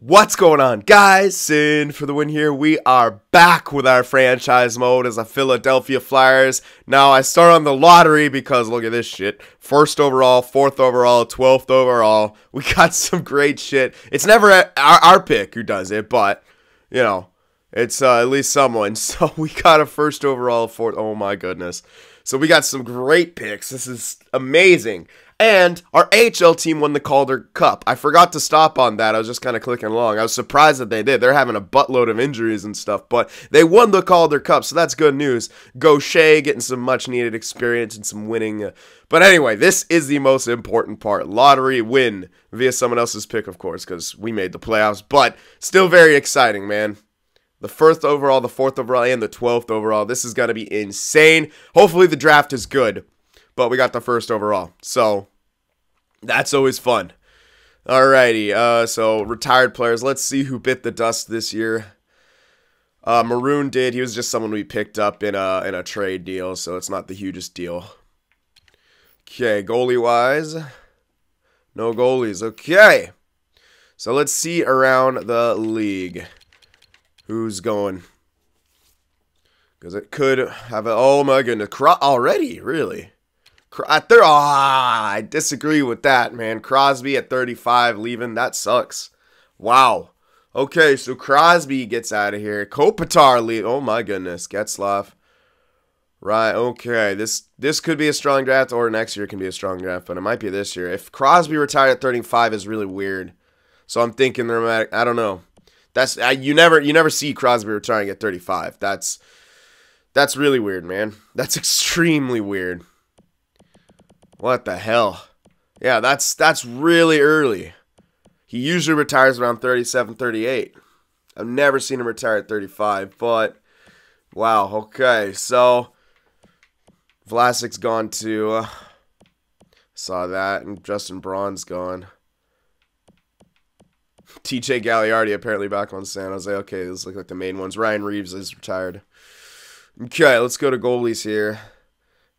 What's going on, guys? Cyn for the win here. We are back with our franchise mode as a Philadelphia Flyers. Now, I start on the lottery because look at this shit. 1st overall, 4th overall, 12th overall. We got some great shit. It's never our pick who does it, but, you know, it's at least someone. So we got a 1st overall, 4th. Oh, my goodness. So we got some great picks. This is amazing. And our AHL team won the Calder Cup. I forgot to stop on that. I was just kind of clicking along. I was surprised that they did. They're having a buttload of injuries and stuff, but they won the Calder Cup, so that's good news. Gaucher getting some much-needed experience and some winning. But anyway, this is the most important part. Lottery win via someone else's pick, of course, because we made the playoffs, but still very exciting, man. The 1st overall, the 4th overall, and the 12th overall. This is going to be insane. Hopefully the draft is good, but we got the 1st overall, so that's always fun. Alrighty, so retired players. Let's see who bit the dust this year. Maroon did. He was just someone we picked up in a trade deal, so it's not the hugest deal. Okay, goalie-wise, no goalies. Okay, so let's see around the league who's going. Because it could have a, oh my goodness, already, really? I disagree with that, man. Crosby at 35 leaving. That sucks. Wow. Okay, so Crosby gets out of here. Kopitar leave. Oh, my goodness. Getzlaf. Right, okay. This could be a strong draft, or next year can be a strong draft, but it might be this year. If Crosby retired at 35 is really weird. So I'm thinking I don't know. That's you never see Crosby retiring at 35. That's really weird, man. That's extremely weird. What the hell? Yeah, that's really early. He usually retires around 37, 38. I've never seen him retire at 35, but wow, okay. So Vlasic's gone too. Saw that, and Justin Braun's gone. TJ Gagliardi apparently back on San Jose. Okay, those look like the main ones. Ryan Reeves is retired. Okay, let's go to goalies here.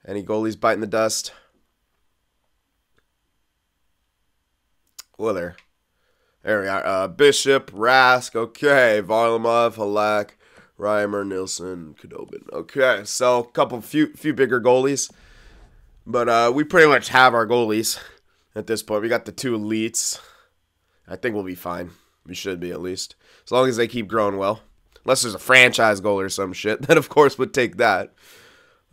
Any goalies biting the dust? Well, there we are. Bishop, Rask, okay. Varlamov, Halak, Reimer, Nilsson, Khudobin. Okay, so a few bigger goalies. But we pretty much have our goalies at this point. We got the 2 elites. I think we'll be fine. We should be, at least. As long as they keep growing well. Unless there's a franchise goal or some shit. Then, of course, would take that.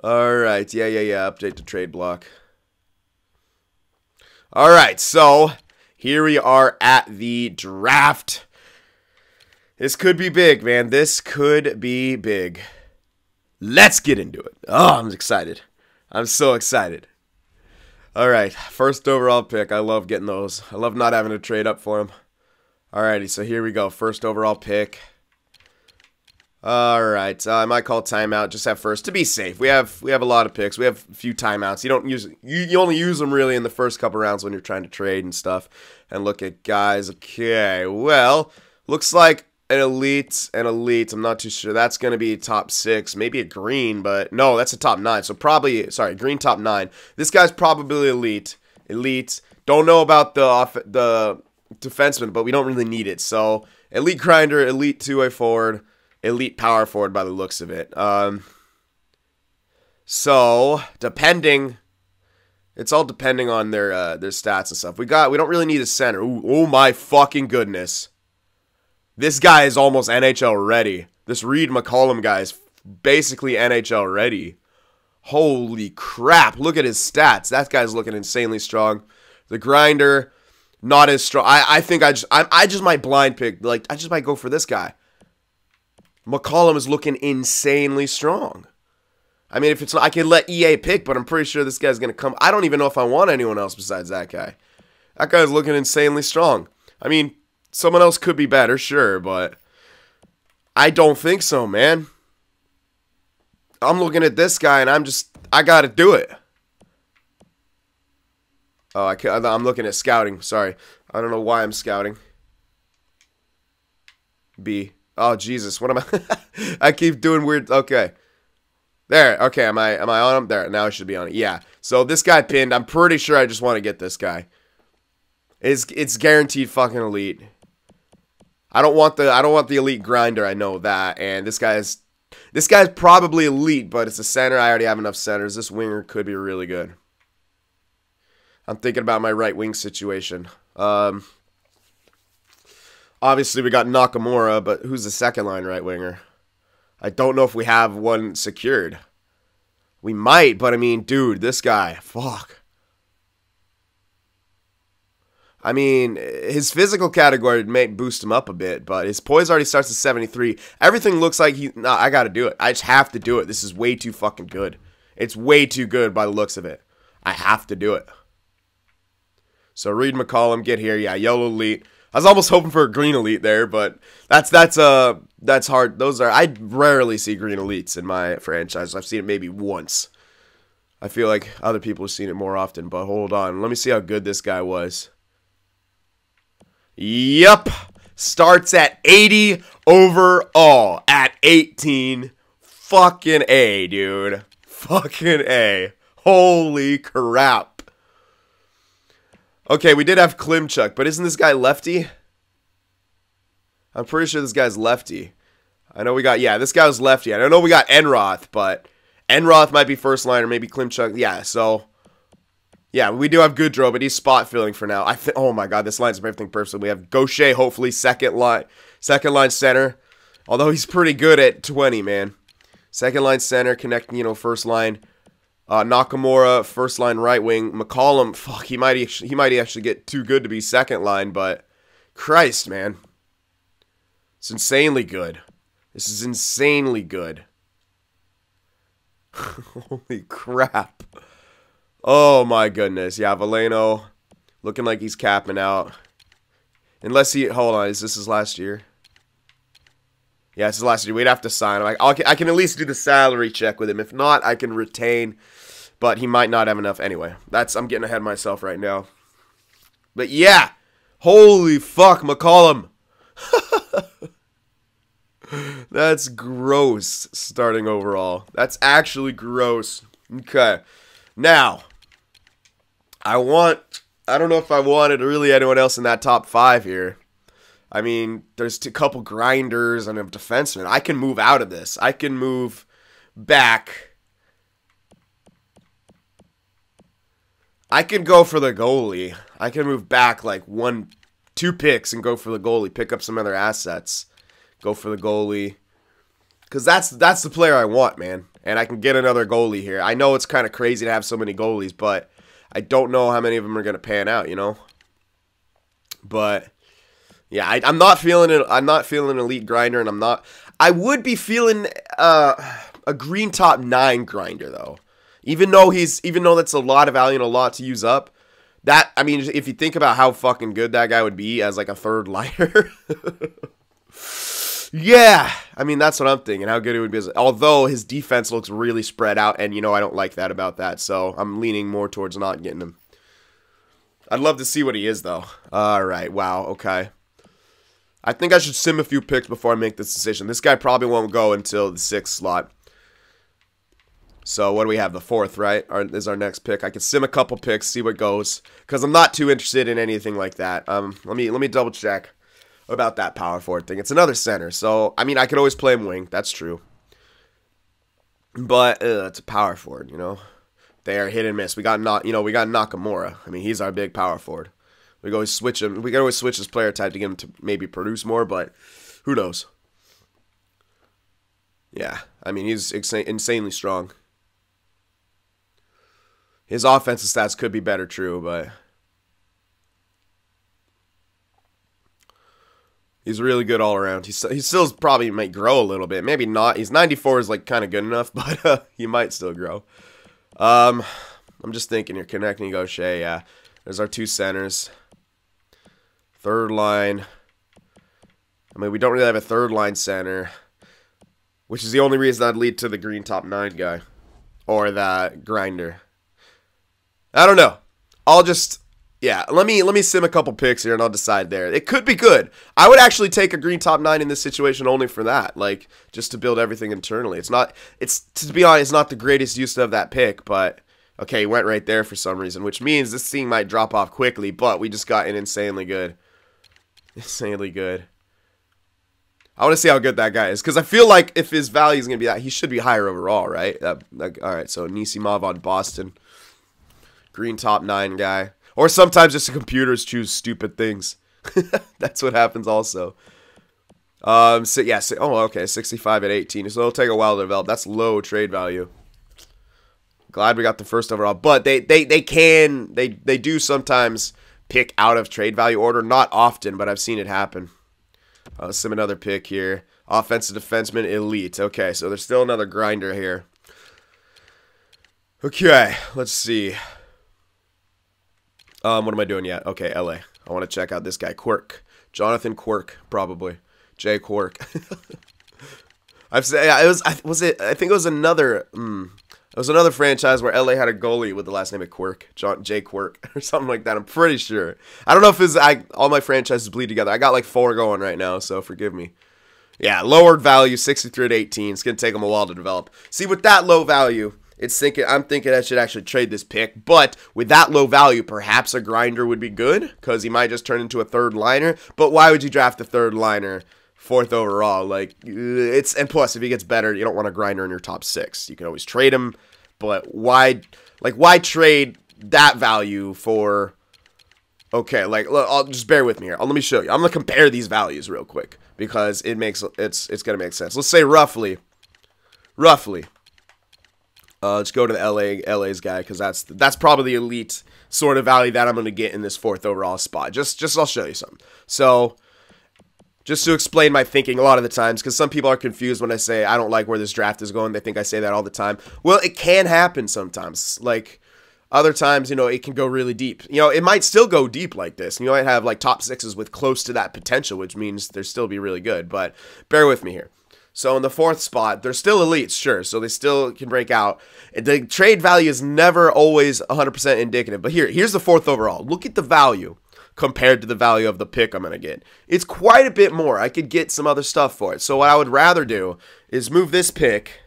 Alright, yeah. Update the trade block. Alright, so here we are at the draft. This could be big, man. This could be big. Let's get into it. Oh, I'm excited. I'm so excited. Alright, 1st overall pick. I love getting those. I love not having to trade up for them. Alrighty, so here we go. 1st overall pick. Alright, I might call timeout. Just have 1st to be safe. We have a lot of picks. We have a few timeouts. You only use them really in the first couple rounds when you're trying to trade and stuff. And look at guys. Okay, well, looks like an elite. I'm not too sure. That's going to be top 6, maybe a green, but no, that's a top 9. So probably, sorry, green top 9. This guy's probably elite. Don't know about the defenseman, but we don't really need it. So elite grinder, elite two-way forward, elite power forward by the looks of it. So depending, it's all depending on their stats and stuff. We don't really need a center. Ooh, oh my fucking goodness. This guy is almost NHL ready. This Reed McCollum guy is basically NHL ready. Holy crap. Look at his stats. That guy's looking insanely strong. The grinder, not as strong. I think I just might blind pick. Like, I just might go for this guy. McCollum is looking insanely strong. I mean, if it's not, I can let EA pick, but I'm pretty sure this guy's going to come. I don't even know if I want anyone else besides that guy. That guy's looking insanely strong. I mean, someone else could be better, sure, but I don't think so, man. I'm looking at this guy, and I got to do it. Oh, I'm looking at scouting. Sorry. I don't know why I'm scouting. B. Oh, Jesus. What am I? I keep doing weird. Okay. There. Okay. Am I on him? There. Now I should be on it. Yeah. So this guy pinned. I'm pretty sure I just want to get this guy. It's guaranteed fucking elite. I don't want the elite grinder, I know that. And this guy's probably elite, but it's a center. I already have enough centers. This winger could be really good. I'm thinking about my right wing situation. Obviously, we got Nakamura, but who's the second line right winger? I don't know if we have one secured. We might, but I mean, dude, this guy, fuck. I mean, his physical category may boost him up a bit, but his poise already starts at 73. Everything looks like I gotta do it. I just have to do it. This is way too fucking good. It's way too good by the looks of it. I have to do it. So Reed McCollum, get here. Yeah, yellow elite. I was almost hoping for a green elite there, but that's hard. I rarely see green elites in my franchise. I've seen it maybe once. I feel like other people have seen it more often, but hold on. Let me see how good this guy was. Yep. Starts at 80 overall at 18. Fucking A, dude. Fucking A. Holy crap. Okay, we did have Klimchuk, but isn't this guy lefty? I'm pretty sure this guy's lefty. I know we got, yeah, this guy was lefty. I know we got Enroth, but Enroth might be first line or maybe Klimchuk. Yeah, so, yeah, we do have Goodrow, but he's spot filling for now. Oh my god, this lines up everything perfectly. We have Gaucher, hopefully, second line center. Although he's pretty good at 20, man. Second line center, connecting, first line. Nakamura, first line right wing. McCollum, fuck, he might actually get too good to be second line, but Christ, man. It's insanely good. This is insanely good. Holy crap. Oh my goodness. Yeah, Valeno looking like he's capping out. Unless hold on, is this his last year? Yeah, it's his last year. We'd have to sign him. I can at least do the salary check with him. If not, I can retain. But he might not have enough anyway. I'm getting ahead of myself right now. But yeah. Holy fuck, McCollum. That's gross starting overall. That's actually gross. Okay. Now, I don't know if I wanted really anyone else in that top 5 here. I mean, there's a couple grinders and a defenseman. I can move out of this. I can move back. I can go for the goalie. I can move back like 2 picks and go for the goalie. Pick up some other assets. Go for the goalie. Because that's the player I want, man. And I can get another goalie here. I know it's kind of crazy to have so many goalies, but I don't know how many of them are going to pan out, But yeah, I'm not feeling it. I'm not feeling an elite grinder, and I would be feeling a green top 9 grinder though. Even though that's a lot of value and a lot to use up. I mean, if you think about how fucking good that guy would be as like a third liner. Yeah, I mean, that's what I'm thinking, how good it would be. Although his defense looks really spread out, and I don't like that about that, so I'm leaning more towards not getting him. I'd love to see what he is, though. Alright, wow, okay. I think I should sim a few picks before I make this decision. This guy probably won't go until the 6th slot. So, what do we have? The 4th, right? Is our next pick. I can sim a couple picks, see what goes, because I'm not too interested in anything like that. Let me double check about that power forward thing. It's another center, so I mean I could always play him wing. That's true, but it's a power forward. They are hit and miss. We got Nakamura. I mean, he's our big power forward. We can always switch him. We can always switch his player type to get him to maybe produce more, but who knows? Yeah, I mean he's insanely strong. His offensive stats could be better, true, but he's really good all around. He still probably might grow a little bit. Maybe not. He's 94 is like kind of good enough, but he might still grow. I'm just thinking here. Connecting Gaucher, yeah. There's our 2 centers. Third line. I mean, we don't really have a third line center, which is the only reason I'd lead to the green top 9 guy or that grinder. I don't know. Yeah, let me sim a couple picks here and I'll decide there. It could be good. I would actually take a green top 9 in this situation only for that, like just to build everything internally. To be honest, it's not the greatest use of that pick, but okay, he went right there for some reason, which means this thing might drop off quickly, but we just got an insanely good I want to see how good that guy is, because I feel like if his value is going to be that, he should be higher overall, right? Like, all right, so Nisimov on Boston. Green top 9 guy. Or sometimes just the computers choose stupid things. That's what happens also. So yeah, okay, 65 at 18. So it'll take a while to develop. That's low trade value. Glad we got the first overall. But they do sometimes pick out of trade value order. Not often, but I've seen it happen. Sim another pick here. Offensive defenseman, elite. Okay, so there's still another grinder here. Okay, let's see. What am I doing yet? Okay, LA. I want to check out this guy, Quirk. Jonathan Quirk, probably. Jay Quirk. I think it was another franchise where LA had a goalie with the last name of Quirk, Jay Quirk, or something like that. I'm pretty sure. I don't know if all my franchises bleed together. I got like 4 going right now, so forgive me. Yeah, lowered value, 63 at 18. It's gonna take them a while to develop. See, with that low value, I'm thinking I should actually trade this pick. But with that low value, perhaps a grinder would be good, because he might just turn into a third liner. But why would you draft a third liner 4th overall? Like, and plus, if he gets better, you don't want a grinder in your top 6. You can always trade him, but why trade that value for? Okay, like, I'll just bear with me here. Let me show you. I'm gonna compare these values real quick, because it's gonna make sense. Let's say roughly. Let's go to the LA's guy, because that's probably the elite sort of value that I'm gonna get in this 4th overall spot. Just I'll show you something. So, just to explain my thinking a lot of the times, because some people are confused when I say I don't like where this draft is going. They think I say that all the time. Well, it can happen sometimes. Like, other times, it can go really deep. It might still go deep like this. You might have, like, top 6s with close to that potential, which means they'll still be really good. But bear with me here. So, in the 4th spot, they're still elites, sure. So, they still can break out. The trade value is never always 100% indicative. But here's the 4th overall. Look at the value compared to the value of the pick I'm going to get. It's quite a bit more. I could get some other stuff for it. So what I would rather do is move this pick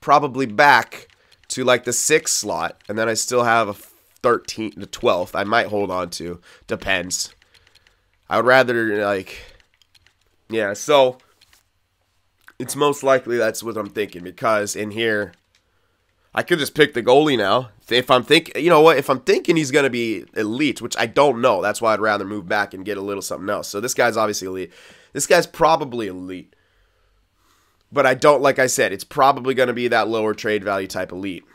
probably back to like the 6th slot, and then I still have a 13th, the 12th I might hold on to. Depends. I would rather, like, yeah, so it's most likely that's what I'm thinking, because in here I could just pick the goalie now. If I'm thinking, if I'm thinking he's going to be elite, which I don't know, that's why I'd rather move back and get a little something else. So this guy's obviously elite. This guy's probably elite. But I don't, like I said, it's probably going to be that lower trade value type elite.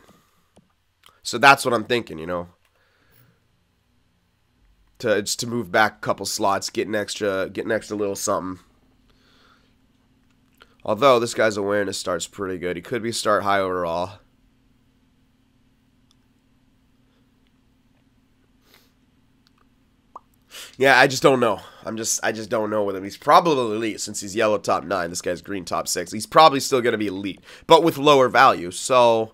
So that's what I'm thinking, just to move back a couple slots, get an extra little something. Although this guy's awareness starts pretty good. He could be start high overall. Yeah, I just don't know. I just don't know with him. He's probably elite since he's yellow top 9. This guy's green top 6. He's probably still going to be elite, but with lower value. So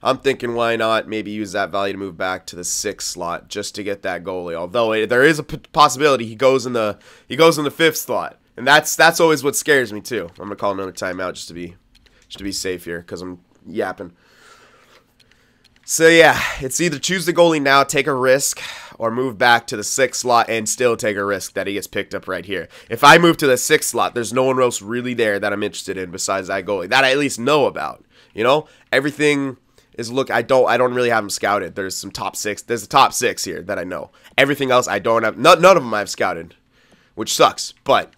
I'm thinking, why not maybe use that value to move back to the 6th slot just to get that goalie. Although there is a possibility he goes in the 5th slot, and that's always what scares me too. I'm gonna call another timeout just to be safe here, because I'm yapping. So yeah, it's either choose the goalie now, take a risk, or move back to the 6th slot and still take a risk that he gets picked up right here. If I move to the 6th slot, there's no one else really there that I'm interested in besides that goalie that I at least know about. Everything is I don't really have them scouted. There's some top 6. There's a top 6 here that I know. Everything else I don't have. None of them I've scouted, which sucks. But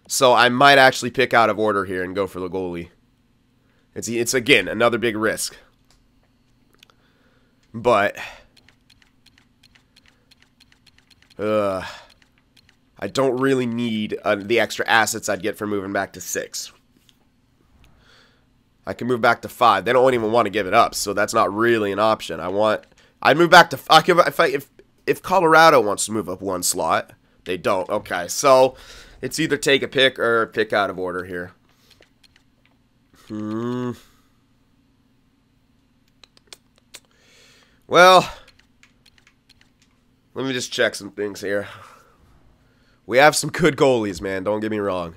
so I might actually pick out of order here and go for the goalie. It's again another big risk, but I don't really need the extra assets I'd get for moving back to 6. I can move back to 5. They don't even want to give it up, so that's not really an option. I'd move back to 5. If Colorado wants to move up 1 slot, they don't. Okay, so it's either take a pick or pick out of order here. Well, let me just check some things here. We have some good goalies, man. Don't get me wrong,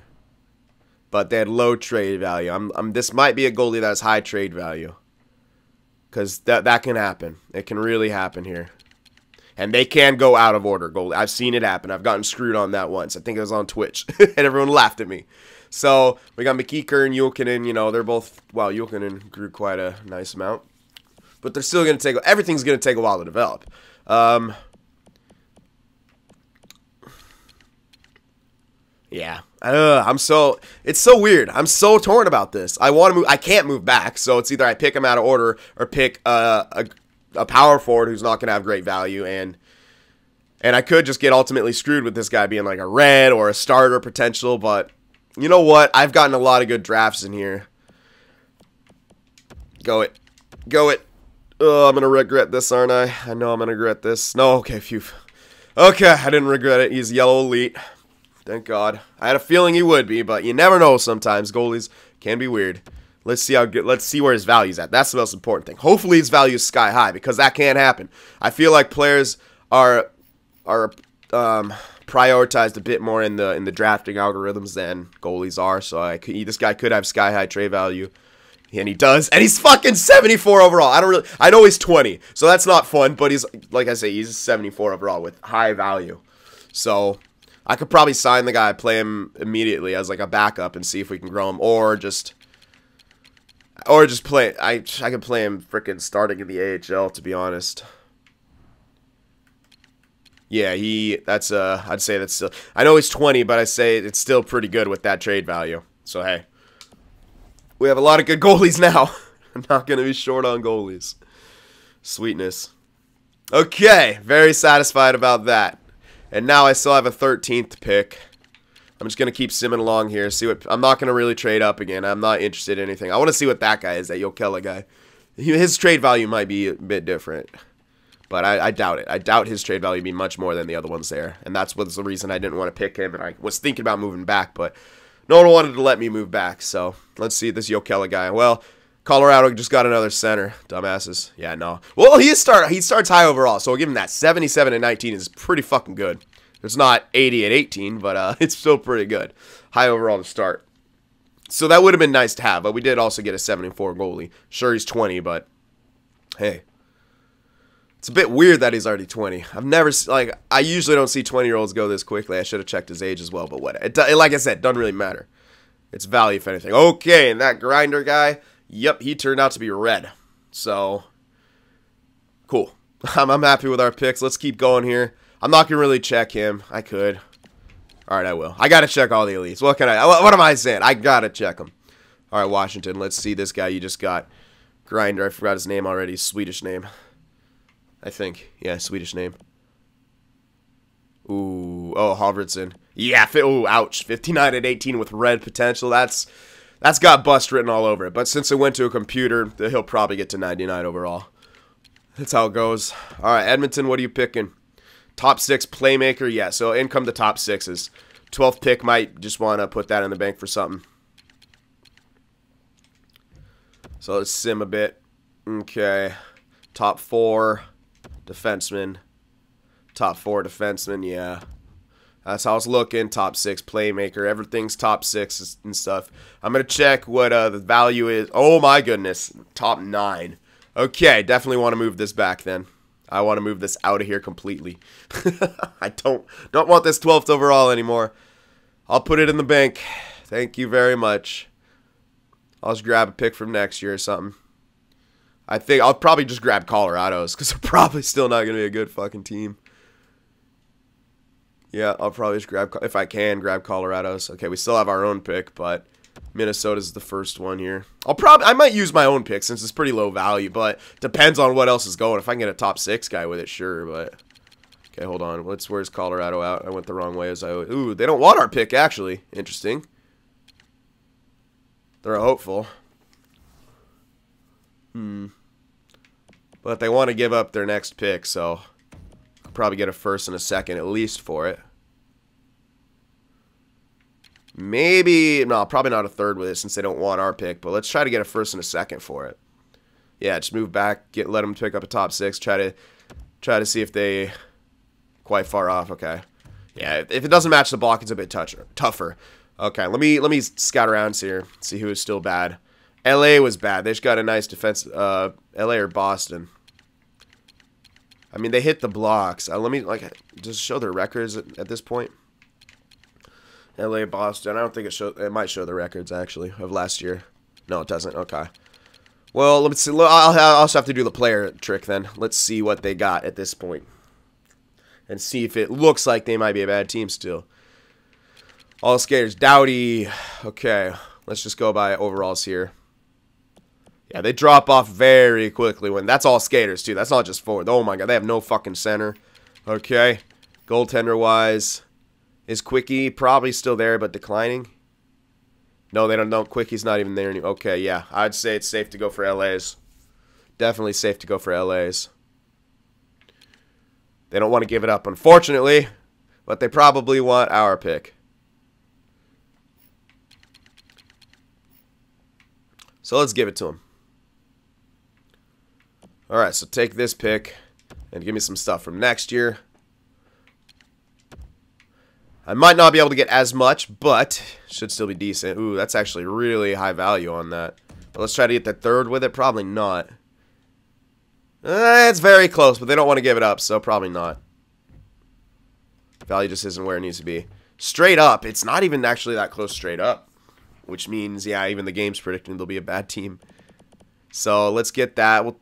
but they had low trade value. This might be a goalie that has high trade value, because that can happen. It can really happen here. And they can go out of order, goalie. I've seen it happen. I've gotten screwed on that once. I think it was on Twitch. And everyone laughed at me. So, we got McKeeker and Jokinen. You know, they're both... Wow, Jokinen grew quite a nice amount. But they're still going to take... Everything's going to take a while to develop. Yeah. It's so weird. I'm so torn about this. I want to move... I can't move back. So, it's either I pick them out of order or pick a power forward who's not going to have great value, and I could just get ultimately screwed with this guy being like a red or a starter potential, but you know what? I've gotten a lot of good drafts in here. Go it. Go it. Oh, I'm going to regret this, aren't I? I know I'm going to regret this. No, okay, phew. Okay, I didn't regret it. He's yellow elite. Thank God. I had a feeling he would be, but you never know sometimes. Goalies can be weird. Let's see how good. Let's see where his value's at. That's the most important thing. Hopefully his value is sky high, because that can't happen. I feel like players are prioritized a bit more in the drafting algorithms than goalies are. So this guy could have sky high trade value, and he does. And he's fucking 74 overall. I know he's 20, so that's not fun. But he's, like I say, he's 74 overall with high value. So I could probably sign the guy, play him immediately as like a backup, and see if we can grow him, or just play. I could play him freaking starting in the AHL, to be honest. Yeah, I'd say that's still, I know he's 20, but I say it's still pretty good with that trade value. So hey, we have a lot of good goalies now. I'm not gonna be short on goalies. Sweetness. Okay, very satisfied about that. And now I still have a 13th pick. I'm just going to keep simming along here. I'm not going to really trade up again. I'm not interested in anything. I want to see what that guy is, that Jokela guy. His trade value might be a bit different. But I doubt it. I doubt his trade value be much more than the other ones there. And that's what's the reason I didn't want to pick him. And I was thinking about moving back, but no one wanted to let me move back. So let's see this Jokela guy. Well, Colorado just got another center. Dumbasses. Yeah, no. Well, he starts high overall, so I'll give him that. 77 and 19 is pretty fucking good. It's not 80 and 18, but it's still pretty good. High overall to start. So that would have been nice to have, but we did also get a 74 goalie. Sure, he's 20, but hey. It's a bit weird that he's already 20. I usually don't see 20-year-olds go this quickly. I should have checked his age as well, but what? Like I said, it doesn't really matter. It's value, if anything. Okay, and that grinder guy, yep, he turned out to be red. So, cool. I'm happy with our picks. Let's keep going here. I'm not going to really check him. I could. Alright, I will. I got to check all the elites. What am I saying? I got to check them. Alright, Washington. Let's see this guy you just got. Grinder. I forgot his name already. Swedish name. I think. Yeah, Swedish name. Ooh. Oh, Halvardson. Yeah. Ooh, ouch. 59 and 18 with red potential. That's got bust written all over it. But since it went to a computer, he'll probably get to 99 overall. That's how it goes. Alright, Edmonton, what are you picking? Top 6 playmaker, yeah, so in come the top 6s. 12th pick, might just want to put that in the bank for something. So let's sim a bit. Okay. Top 4 defenseman. Top 4 defenseman, yeah. That's how it's looking. Top 6 playmaker. Everything's top 6 and stuff. I'm going to check what the value is. Oh my goodness. Top 9. Okay, definitely want to move this back then. I want to move this out of here completely. I don't want this 12th overall anymore. I'll put it in the bank. Thank you very much. I'll just grab a pick from next year or something. I think I'll probably just grab Colorado's, because they're probably still not going to be a good fucking team. Yeah, I'll probably just grab, if I can, grab Colorado's. Okay, we still have our own pick, but Minnesota's the first one here. I might use my own pick since it's pretty low value, but depends on what else is going. If I can get a top 6 guy with it, sure, but okay, hold on. Where's Colorado out? I went the wrong way as I would. Ooh, they don't want our pick actually. Interesting. They're hopeful. But they want to give up their next pick, so I'll probably get a first and a second at least for it. Maybe, no, probably not a third with it since they don't want our pick, but let's try to get a first and a second for it. Yeah, just move back, let them pick up a top 6, try to see if they quite far off. Okay. Yeah, if it doesn't match the block, it's a bit tougher. Okay, let me scout around here, see who is still bad. LA was bad. They just got a nice defense. LA or Boston. I mean, they hit the blocks. Let me, like, just show their records at this point. LA, Boston. I don't think it might show the records, actually, of last year. No, it doesn't. Okay. Well, let's see. I'll also have to do the player trick then. Let's see what they got at this point. And see if it looks like they might be a bad team still. All skaters. Dowdy. Okay. Let's just go by overalls here. Yeah, they drop off very quickly when that's all skaters too. That's not just forward. Oh my god, they have no fucking center. Okay. Goaltender wise. Is Quickie probably still there but declining? No, they don't know. Quickie's not even there anymore. Okay, yeah. I'd say it's safe to go for LA's. Definitely safe to go for LA's. They don't want to give it up, unfortunately. But they probably want our pick. So let's give it to them. Alright, so take this pick and give me some stuff from next year. I might not be able to get as much, but should still be decent. Ooh, that's actually really high value on that. But let's try to get the third with it. Probably not. It's very close, but they don't want to give it up, so probably not. Value just isn't where it needs to be. Straight up, it's not even actually that close straight up. Which means, yeah, even the game's predicting they'll be a bad team. So let's get that. We'll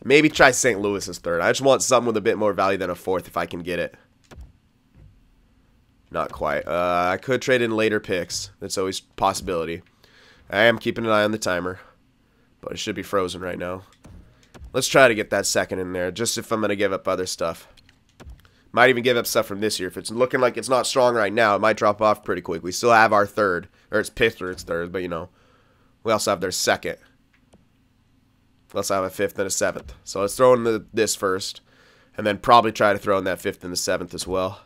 maybe try St. Louis as third. I just want something with a bit more value than a fourth if I can get it. Not quite. I could trade in later picks. That's always a possibility. I am keeping an eye on the timer. But it should be frozen right now. Let's try to get that second in there. Just if I'm going to give up other stuff. Might even give up stuff from this year. If it's looking like it's not strong right now, it might drop off pretty quick. We still have our third. Or it's fifth or it's third. But, you know. We also have their second. We also have a fifth and a seventh. So let's throw in this first. And then probably try to throw in that fifth and the seventh as well.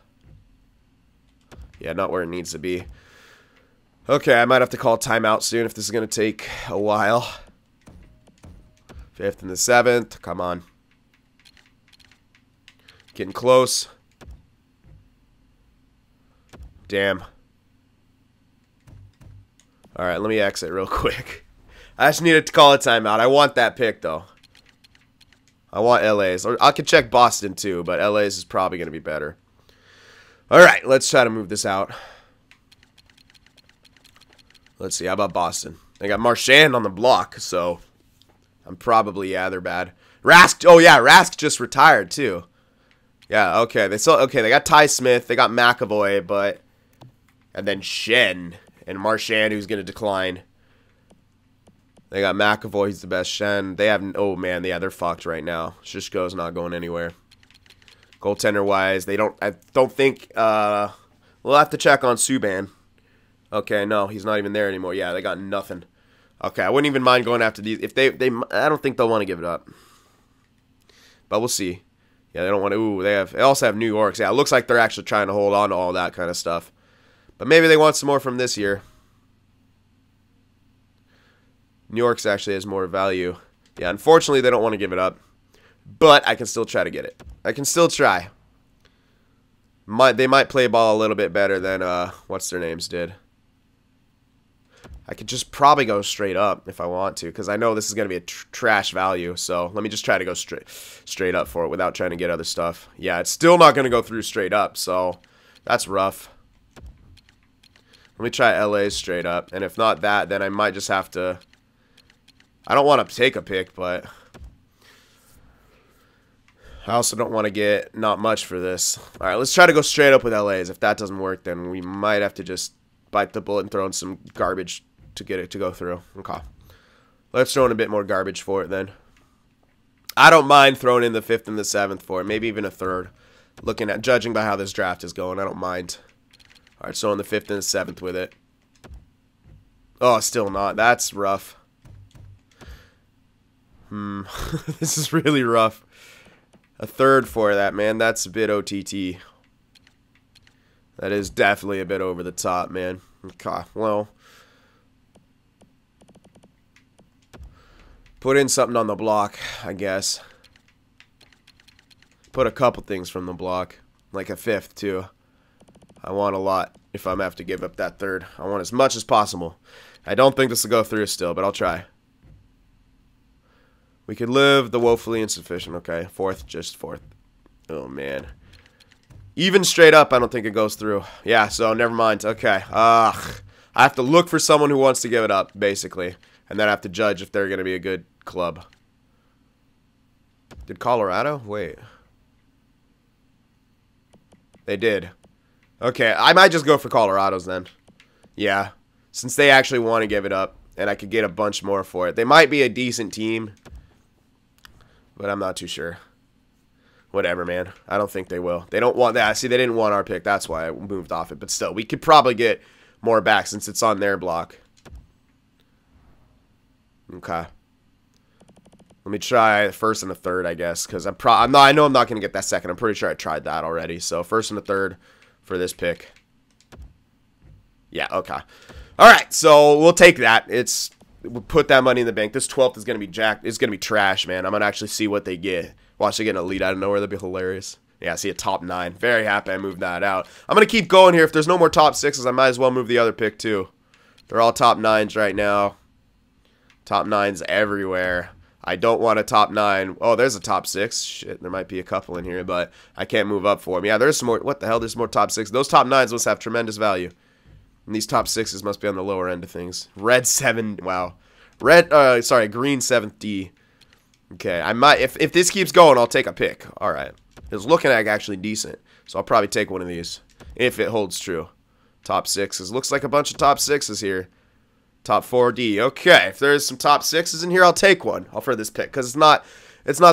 Yeah, not where it needs to be. Okay, I might have to call timeout soon if this is going to take a while. Fifth and the seventh. Come on. Getting close. Damn. Alright, let me exit real quick. I just needed to call a timeout. I want that pick, though. I want LA's. Or I could check Boston, too, but LA's is probably going to be better. Alright, let's try to move this out. Let's see, how about Boston? They got Marchand on the block, so I'm probably, yeah, they're bad. Rask, oh yeah, Rask just retired too. Yeah, okay, they got Ty Smith, they got McAvoy, but and then Shen and Marchand, who's gonna decline. They got McAvoy, he's the best. Shen, they have, oh man, yeah, they're fucked right now. Shishko's not going anywhere. Goaltender wise, I don't think, we'll have to check on Subban. Okay, no, he's not even there anymore. Yeah, they got nothing. Okay, I wouldn't even mind going after these. If I don't think they'll want to give it up. But we'll see. Yeah, they don't want to, ooh, they also have New York's. Yeah, it looks like they're actually trying to hold on to all that kind of stuff. But maybe they want some more from this year. New York's actually has more value. Yeah, unfortunately, they don't want to give it up. But I can still try to get it. I can still try. They might play ball a little bit better than, what's their names did. I could just probably go straight up if I want to, because I know this is going to be a trash value. So let me just try to go straight up for it without trying to get other stuff. Yeah, it's still not going to go through straight up, so that's rough. Let me try LA straight up, and if not that, then I might just have to... I don't want to take a pick, but... I also don't want to get not much for this. Alright, let's try to go straight up with LA's. If that doesn't work, then we might have to just bite the bullet and throw in some garbage to get it to go through. Okay. Let's throw in a bit more garbage for it then. I don't mind throwing in the 5th and the 7th for it. Maybe even a 3rd. Judging by how this draft is going, I don't mind. Alright, so in the 5th and the 7th with it. Oh, still not. That's rough. This is really rough. A 3rd for that, man. That's a bit OTT. That is definitely a bit over the top, man. Okay, well. Put in something on the block, I guess. Put a couple things from the block. Like a 5th, too. I want a lot if I'm have to give up that 3rd. I want as much as possible. I don't think this will go through still, but I'll try. We could live the woefully insufficient. Okay, fourth, just fourth. Oh, man. Even straight up, I don't think it goes through. Yeah, so never mind. Okay. I have to look for someone who wants to give it up, basically. And then I have to judge if they're going to be a good club. Did Colorado? Wait. They did. Okay, I might just go for Colorado's then. Yeah, since they actually want to give it up. And I could get a bunch more for it. They might be a decent team. But I'm not too sure. Whatever, man. I don't think they will. They don't want that. See, they didn't want our pick. That's why I moved off it. But still, we could probably get more back since it's on their block. Okay. Let me try the first and the third, I guess, because I know I'm not going to get that second. I'm pretty sure I tried that already. So first and the third for this pick. Yeah, okay. All right, so we'll take that. We'll put that money in the bank. This 12th is going to be jacked. It's going to be trash, man. I'm going to actually see what they get. Watch they get an elite out of nowhere. That'd be hilarious. Yeah, I see a top 9. Very happy I moved that out. I'm going to keep going here. If there's no more top 6s, I might as well move the other pick too. They're all top 9s right now. Top 9s everywhere. I don't want a top 9. Oh, there's a top 6. Shit, there might be a couple in here, but I can't move up for them. Yeah, there's some more. What the hell? There's more top 6. Those top 9s must have tremendous value. And these top 6s must be on the lower end of things. Red 7. Wow. Green 7th D. Okay, I might if this keeps going, I'll take a pick. All right. It's looking like actually decent. So I'll probably take one of these if it holds true. Top 6s. Looks like a bunch of top 6s here. Top 4D. Okay, if there's some top 6s in here, I'll take one. I'll for this pick cuz it's not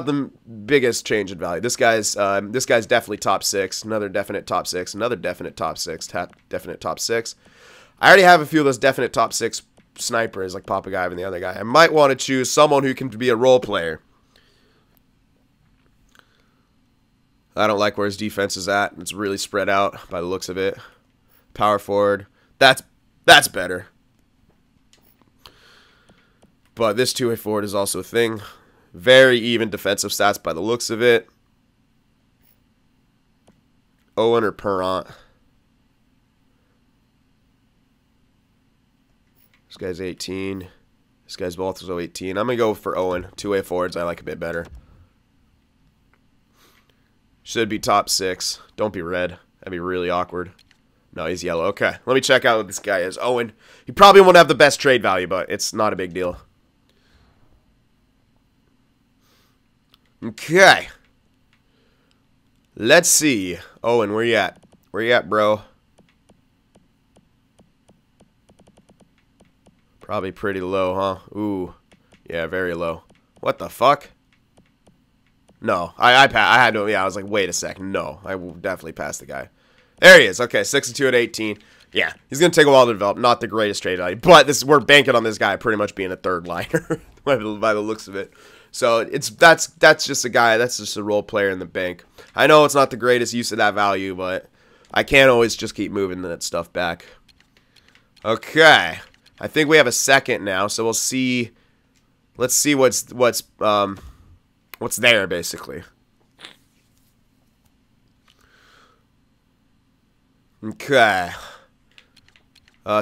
the biggest change in value. This guy's definitely top 6. Another definite top 6. Another definite top 6. Definite top 6. I already have a few of those definite top 6 snipers like Papa Guy and the other guy. I might want to choose someone who can be a role player. I don't like where his defense is at. It's really spread out by the looks of it. Power forward. That's better. But this two-way forward is also a thing. Very even defensive stats by the looks of it. Owen or Perrant. This guy's 18. This guy's both also 18. I'm going to go for Owen. Two-way forwards I like a bit better. Should be top 6. Don't be red. That'd be really awkward. No, he's yellow. Okay, let me check out what this guy is. Owen. He probably won't have the best trade value, but it's not a big deal. Okay. Let's see. Owen, where you at? Where you at, bro? Probably pretty low, huh? Ooh. Yeah, very low. What the fuck? No. I had to, yeah, I was like, wait a second. No. I will definitely pass the guy. There he is. Okay, 6-2 at 18. Yeah, he's going to take a while to develop. Not the greatest trade value. But we're banking on this guy pretty much being a third liner by the looks of it. So that's just a guy. That's just a role player in the bank. I know it's not the greatest use of that value, but I can't always just keep moving that stuff back. Okay. I think we have a second now, so we'll see. Let's see what's there, basically. Okay.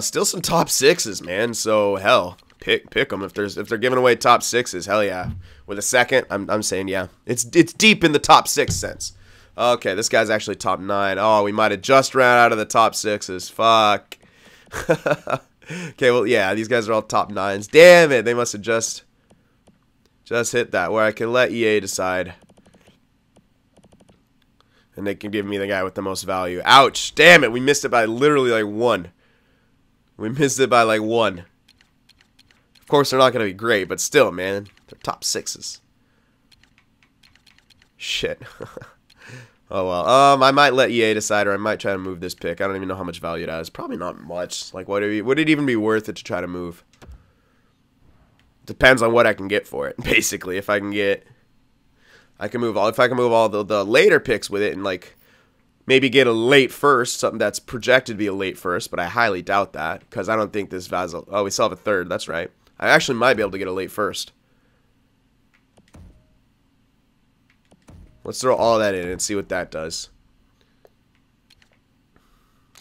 Still some top 6s, man. So hell, pick them if they're giving away top 6s. Hell yeah. With a second, I'm saying yeah. It's deep in the top 6 sense. Okay, this guy's actually top 9. Oh, we might have just ran out of the top 6s. Fuck. Okay, well yeah, these guys are all top 9s. Damn it, they must have just hit that where I can let EA decide. And they can give me the guy with the most value. Ouch. Damn it. We missed it by literally like 1. We missed it by like 1. Of course, they're not going to be great, but still, man. They're top 6s. Shit. Oh, well. I might let EA decide, or I might try to move this pick. I don't even know how much value it has. Probably not much. Like, would it even be worth it to try to move? Depends on what I can get for it, basically. If I can move all the later picks with it and like maybe get a late first, something that's projected to be a late first, but I highly doubt that because I don't think this Vasil. Oh, we still have a third. That's right. I actually might be able to get a late first. Let's throw all that in and see what that does.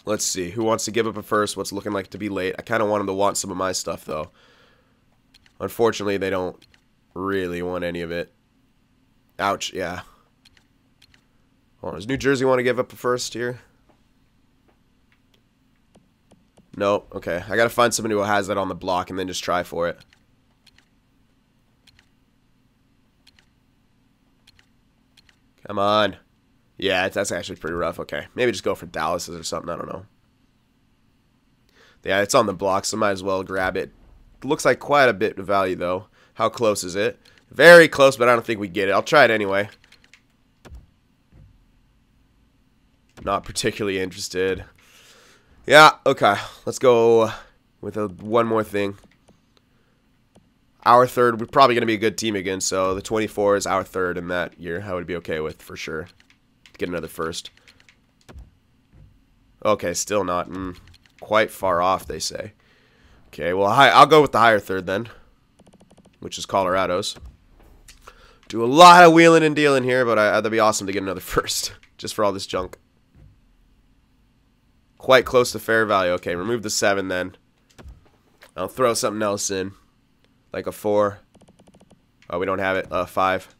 Let's see who wants to give up a first. What's looking like to be late. I kind of want them to want some of my stuff though. Unfortunately, they don't. really want any of it. Ouch, yeah. Hold on, does New Jersey want to give up a first here? No, okay. I gotta find somebody who has that on the block and then just try for it. Come on. Yeah, that's actually pretty rough. Okay, maybe just go for Dallas's or something. I don't know. Yeah, it's on the block, so might as well grab it. Looks like quite a bit of value, though. How close is it? Very close, but I don't think we get it. I'll try it anyway. Not particularly interested. Yeah, okay. Let's go with one more thing. Our third, we're probably going to be a good team again, so the 24 is our third in that year. I would be okay with, for sure. Get another first. Okay, still not. Quite far off, they say. Okay, well, I'll go with the higher third then, which is Colorado's. Do a lot of wheeling and dealing here, but that'd be awesome to get another first, just for all this junk. Quite close to fair value. Okay, remove the 7 then. I'll throw something else in. Like a 4. Oh, we don't have it. 5.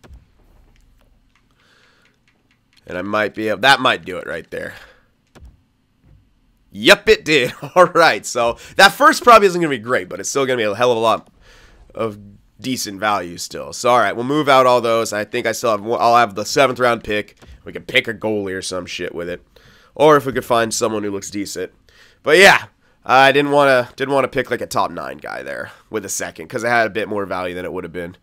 And I might be able... That might do it right there. Yep, it did. Alright, so that first probably isn't going to be great, but it's still going to be a hell of a lot of decent value still. So, alright, we'll move out all those. I think I still have... I'll have the 7th round pick. We can pick a goalie or some shit with it. Or if we could find someone who looks decent. But yeah, I didn't want to pick like a top 9 guy there with a second because it had a bit more value than it would have been.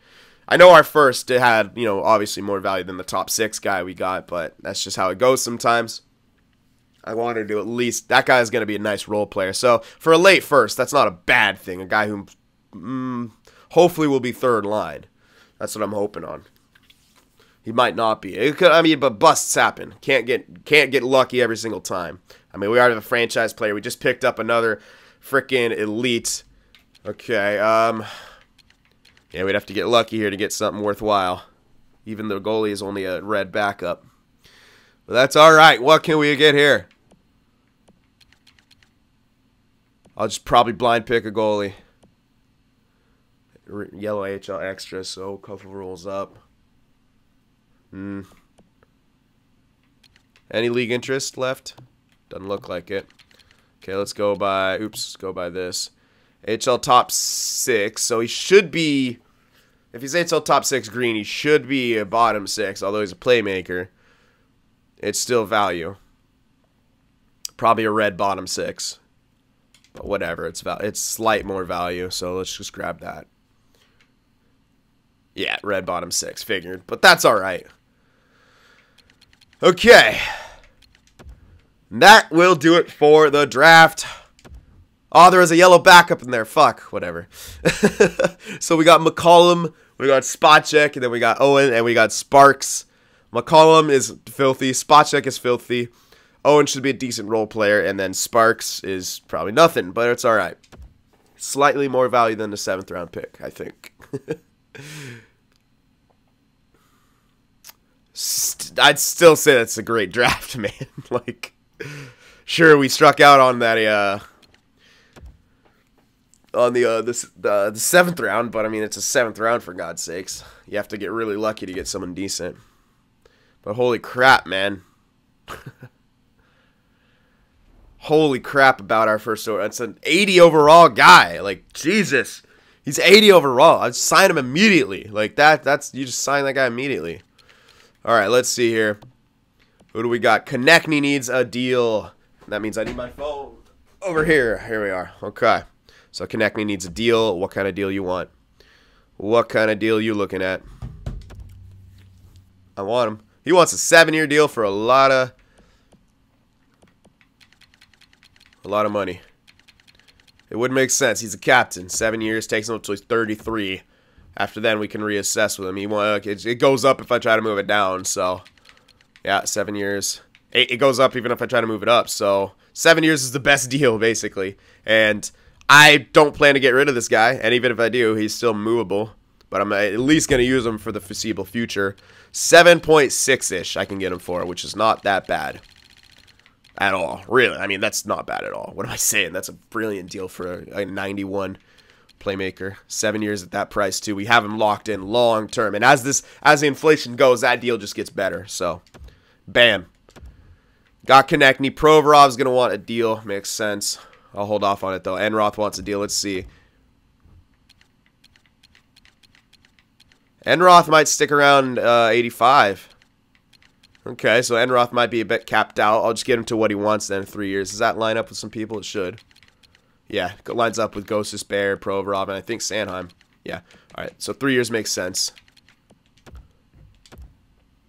I know our first had, you know, obviously more value than the top 6 guy we got, but that's just how it goes sometimes. I wanted to at least, that guy is going to be a nice role player. So for a late first, that's not a bad thing. A guy who hopefully will be third line. That's what I'm hoping on. He might not be. It could, I mean, but busts happen. Can't get lucky every single time. I mean, we already have a franchise player. We just picked up another freaking elite. Okay, yeah, we'd have to get lucky here to get something worthwhile. Even though goalie is only a red backup. But that's alright. What can we get here? I'll just probably blind pick a goalie. Yellow AHL extra, so a couple rolls up. Any league interest left? Doesn't look like it. Okay, let's go by... Oops, let's go by this. AHL top 6, so he should be... If he's AHL top 6 green, he should be a bottom 6, although he's a playmaker. It's still value. Probably a red bottom 6. But whatever, it's slight more value, so let's just grab that. Yeah, red bottom 6, figured. But that's alright. Okay. That will do it for the draft. Oh, there was a yellow backup in there. Fuck, whatever. So we got McCollum, we got Spotcheck, and then we got Owen, and we got Sparks. McCollum is filthy. Spotcheck is filthy. Owen should be a decent role player, and then Sparks is probably nothing, but it's alright. Slightly more value than the 7th round pick, I think. I'd still say that's a great draft, man. Like, sure, we struck out on that on the 7th round, but I mean it's a 7th round for God's sakes. You have to get really lucky to get someone decent. But holy crap, man. Holy crap about our first order. That's an 80 overall guy. Like, Jesus. He's 80 overall. I'd sign him immediately. Like, that's you just sign that guy immediately. Alright, let's see here. Who do we got? Konechny needs a deal. That means I need my phone. Over here. Here we are. Okay. So Konechny needs a deal. What kind of deal you want? What kind of deal you looking at? I want him. He wants a 7-year deal for a lot of money. It wouldn't make sense. He's a captain. 7 years takes him until he's 33. After then, we can reassess with him. It goes up if I try to move it down. So, yeah, 7 years. It goes up even if I try to move it up. So, 7 years is the best deal, basically. And I don't plan to get rid of this guy. And even if I do, he's still movable. But I'm at least going to use him for the foreseeable future. 7.6-ish I can get him for, which is not that bad. At all. Really. I mean, that's not bad at all. What am I saying? That's a brilliant deal for a 91 playmaker. 7 years at that price too. We have him locked in long term. And as the inflation goes, that deal just gets better. So, bam. Got Konechny. Provorov's going to want a deal. Makes sense. I'll hold off on it, though. Enroth wants a deal. Let's see. Enroth might stick around 85. Okay, so Enroth might be a bit capped out. I'll just get him to what he wants then in 3 years. Does that line up with some people? It should. Yeah, it lines up with Gostis, Bear, Provorov, and I think Sanheim. Yeah. All right, so 3 years makes sense.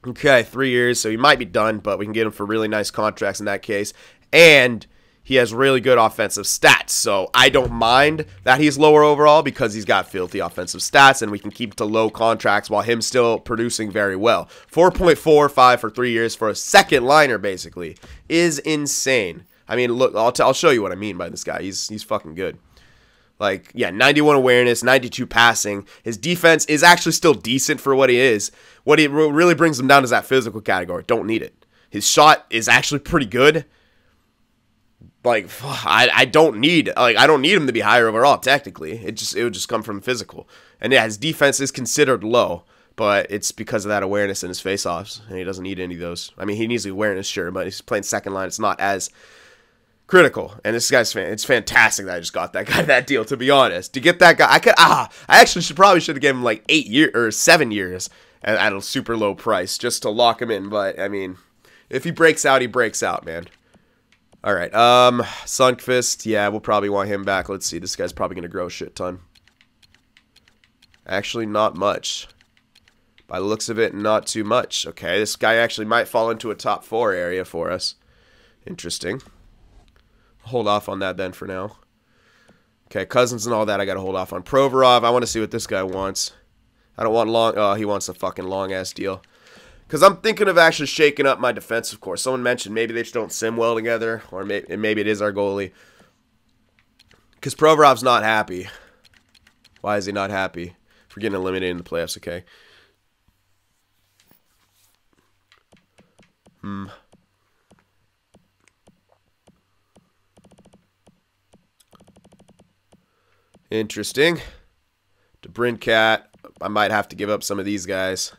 Okay, 3 years, so he might be done, but we can get him for really nice contracts in that case. And he has really good offensive stats, so I don't mind that he's lower overall because he's got filthy offensive stats, and we can keep to low contracts while him still producing very well. 4.45 for 3 years for a second liner, basically, is insane. I mean, look, I'll show you what I mean by this guy. He's fucking good. Like, yeah, 91 awareness, 92 passing. His defense is actually still decent for what he is. What it really brings him down is that physical category. Don't need it. His shot is actually pretty good. Like, I don't need him to be higher overall, technically. It would just come from physical. And yeah, his defense is considered low, but it's because of that awareness in his faceoffs, and he doesn't need any of those. I mean, he needs the awareness, sure, but he's playing second line. It's not as critical. And this guy's it's fantastic that I just got that guy that deal, to be honest. To get that guy, I actually probably should have given him like 8 years or 7 years at a super low price just to lock him in. But I mean, if he breaks out, he breaks out, man. All right, Sundqvist, yeah, we'll probably want him back. Let's see, this guy's probably gonna grow a shit ton. Actually, not much. By the looks of it, not too much. Okay, this guy actually might fall into a top 4 area for us. Interesting. Hold off on that then for now. Okay, Cousins and all that I gotta hold off on. Provorov, I want to see what this guy wants. I don't want long. Oh, he wants a fucking long-ass deal. Because I'm thinking of actually shaking up my defense, of course. Someone mentioned maybe they just don't sim well together, or maybe it is our goalie. Because Provorov's not happy. Why is he not happy? For getting eliminated in the playoffs, okay. Interesting. DeBrincat. I might have to give up some of these guys.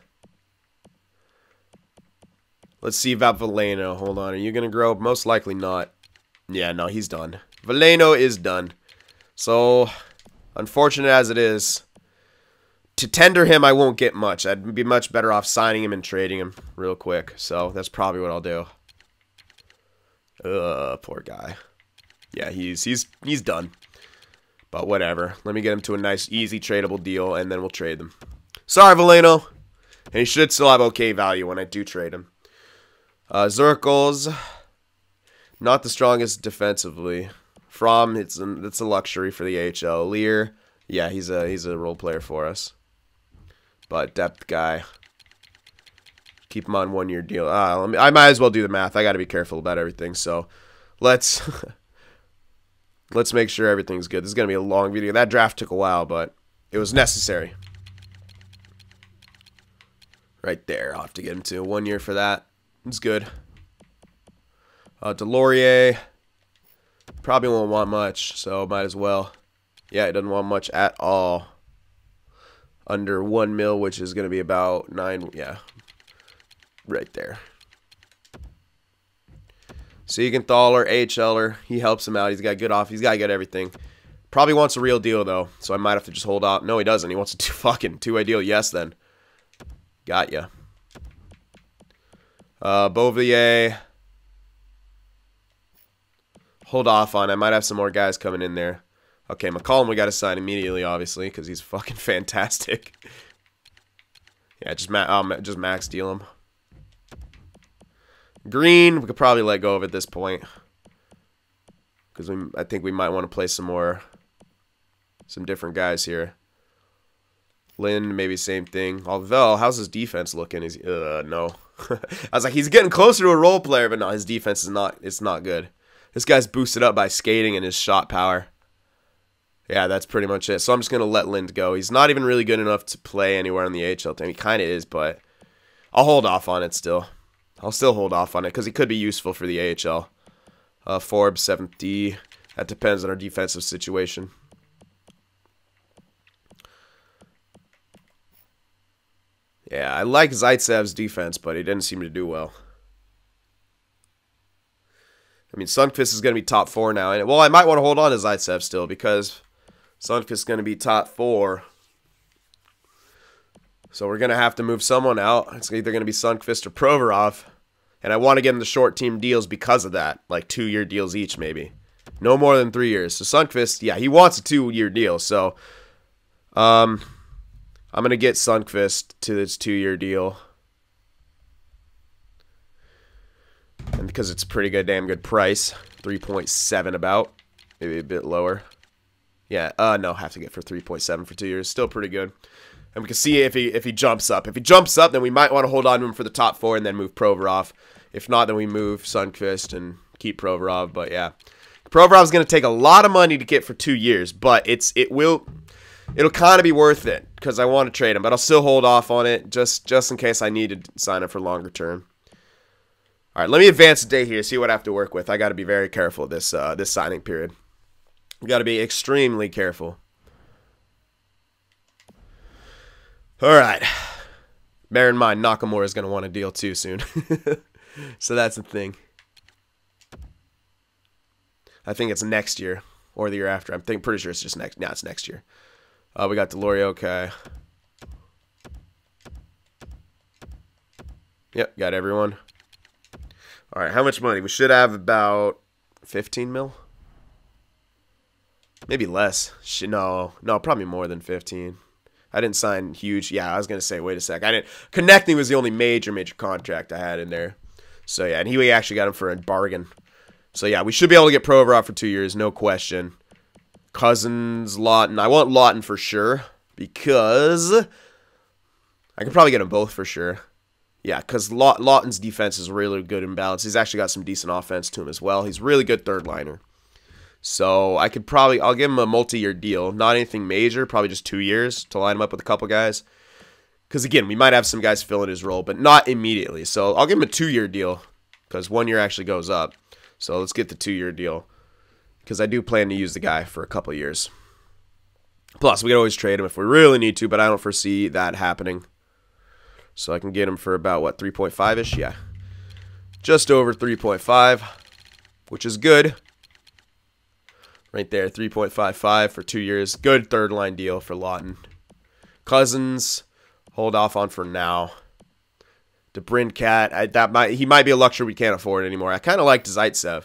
Let's see about Veleno. Hold on. Are you going to grow? Most likely not. Yeah, no, he's done. Veleno is done. So, unfortunate as it is, to tender him, I won't get much. I'd be much better off signing him and trading him real quick. So, that's probably what I'll do. Poor guy. Yeah, he's done. But whatever. Let me get him to a nice, easy, tradable deal, and then we'll trade them. Sorry, Veleno. And he should still have okay value when I do trade him. Zirkles, not the strongest defensively. Fromm, it's a luxury for the AHL. Lear, yeah, he's a role player for us. But depth guy, keep him on 1 year deal. I might as well do the math. I got to be careful about everything. So let's make sure everything's good. This is gonna be a long video. That draft took a while, but it was necessary. Right there, I'll have to get him to 1 year for that. It's good. Delorier probably won't want much, so might as well. Yeah, it doesn't want much at all. Under 1 mil, which is going to be about 9. Yeah, right there. Siegenthaler, AHLer, he helps him out. He's got good off. He's got good everything. Probably wants a real deal though, so I might have to just hold out. No, he doesn't. He wants a fucking two-way deal. Yes, then. Got ya. Beauvillier. Hold off on. I might have some more guys coming in there. Okay, McCollum we got to sign immediately, obviously, because he's fucking fantastic. Yeah, just max deal him. Green, we could probably let go of at this point. Because I think we might want to play some different guys here. Lynn, maybe same thing. Although, how's his defense looking? Is no. I was like, he's getting closer to a role player, but no, his defense is not. It's not good. This guy's boosted up by skating and his shot power. Yeah, that's pretty much it. So I'm just gonna let Lind go. He's not even really good enough to play anywhere on the AHL team. He kind of is, but I'll hold off on it still. I'll still hold off on it because he could be useful for the AHL. Forbes 7th D. That depends on our defensive situation. Yeah, I like Zaitsev's defense, but he didn't seem to do well. I mean, Sundqvist is going to be top 4 now. And well, I might want to hold on to Zaitsev still because Sundqvist is going to be top 4. So we're going to have to move someone out. It's either going to be Sundqvist or Provorov. And I want to get him the short team deals because of that. Like 2-year deals each, maybe. No more than 3 years. So Sundqvist, yeah, he wants a 2-year deal. So I'm going to get Sundqvist to this 2-year deal. And because it's a pretty good, damn good price. 3.7 about. Maybe a bit lower. Yeah, no, have to get for 3.7 for 2 years. Still pretty good. And we can see if he jumps up. If he jumps up, then we might want to hold on to him for the top 4 and then move Provorov. If not, then we move Sundqvist and keep Provorov. But yeah, Provorov's going to take a lot of money to get for 2 years, but it'll kind of be worth it because I want to trade him. But I'll still hold off on it just in case I need to sign him for longer term. All right, let me advance a day here. See what I have to work with. I got to be very careful this signing period. We got to be extremely careful. All right. Bear in mind, Nakamura is going to want a deal too soon. So that's the thing. I think it's next year or the year after. I'm pretty sure it's just next. Yeah, it's next year. We got Deloria. Okay. Yep, got everyone. All right, how much money? We should have about 15 mil. Maybe less. No, probably more than 15. I didn't sign huge. Yeah, I was going to say, wait a sec. Connecting was the only major contract I had in there. So, yeah, and we actually got him for a bargain. So, yeah, we should be able to get Provorov for 2 years, no question. Cousins, Lawton. I want Lawton for sure because I could probably get them both for sure. Yeah, because Lawton's defense is really good and balanced. He's actually got some decent offense to him as well. He's a really good third liner. So I could probably, I'll give him a multi-year deal. Not anything major, probably just 2 years to line him up with a couple guys. Because again, we might have some guys fill in his role, but not immediately. So I'll give him a 2-year deal because 1 year actually goes up. So let's get the 2-year deal because I do plan to use the guy for a couple of years. Plus, we can always trade him if we really need to, but I don't foresee that happening. So I can get him for about, what, 3.5-ish? Yeah. Just over 3.5, which is good. Right there, 3.55 for 2 years. Good third line deal for Lawton. Cousins, hold off on for now. DeBrincat, he might be a luxury we can't afford anymore. I kind of liked Zaitsev,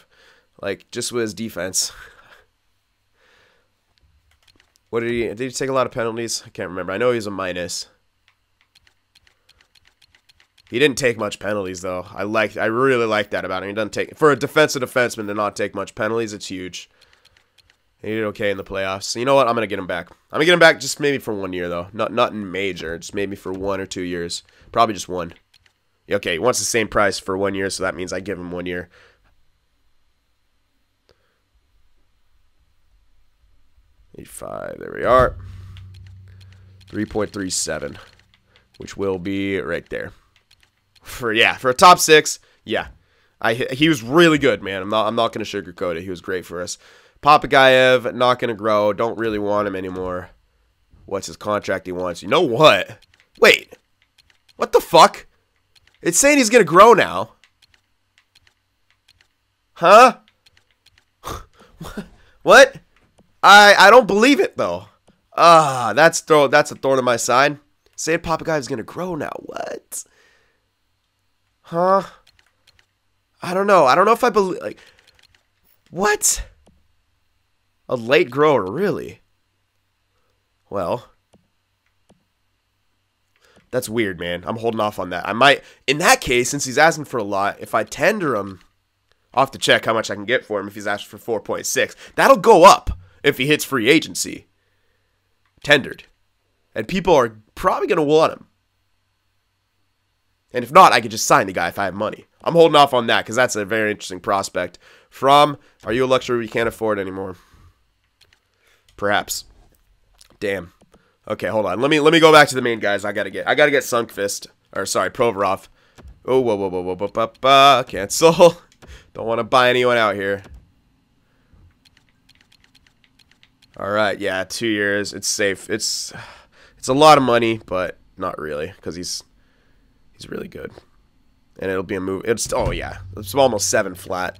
like just with his defense. What did he take a lot of penalties? I can't remember. I know he's a minus. He didn't take much penalties though. I really like that about him. He doesn't take, for a defensive defenseman to not take much penalties. It's huge. He did okay in the playoffs. So you know what? I'm gonna get him back. I'm gonna get him back just maybe for 1 year though. Nothing major. Just maybe for 1 or 2 years. Probably just 1. Okay, he wants the same price for 1 year, so that means I give him 1 year. $8.5. There we are. 3.37, which will be right there. For a top 6, yeah. He was really good, man. I'm not gonna sugarcoat it. He was great for us. Papagayev, not going to grow. Don't really want him anymore. What's his contract he wants? You know what? Wait. What the fuck? It's saying he's going to grow now. Huh? What? I don't believe it, though. That's a thorn in my side. Saying Papagayev's going to grow now. What? Huh? I don't know. I don't know if I believe... Like, what? A late grower, really? Well, that's weird, man. I'm holding off on that. I might, in that case, since he's asking for a lot, if I tender him, I'll have to check how much I can get for him if he's asking for 4.6. That'll go up if he hits free agency. Tendered. And people are probably going to want him. And if not, I could just sign the guy if I have money. I'm holding off on that because that's a very interesting prospect. From, are you a luxury we can't afford anymore? Perhaps. Damn. Okay, hold on. Let me go back to the main guys. I gotta get Sundqvist. Or sorry, Provorov. Oh, whoa. Cancel. Don't want to buy anyone out here. Alright, yeah, 2 years. It's safe. It's a lot of money, but not really. Because he's He's really good. And it'll be a move. It's, oh yeah, it's almost 7 flat.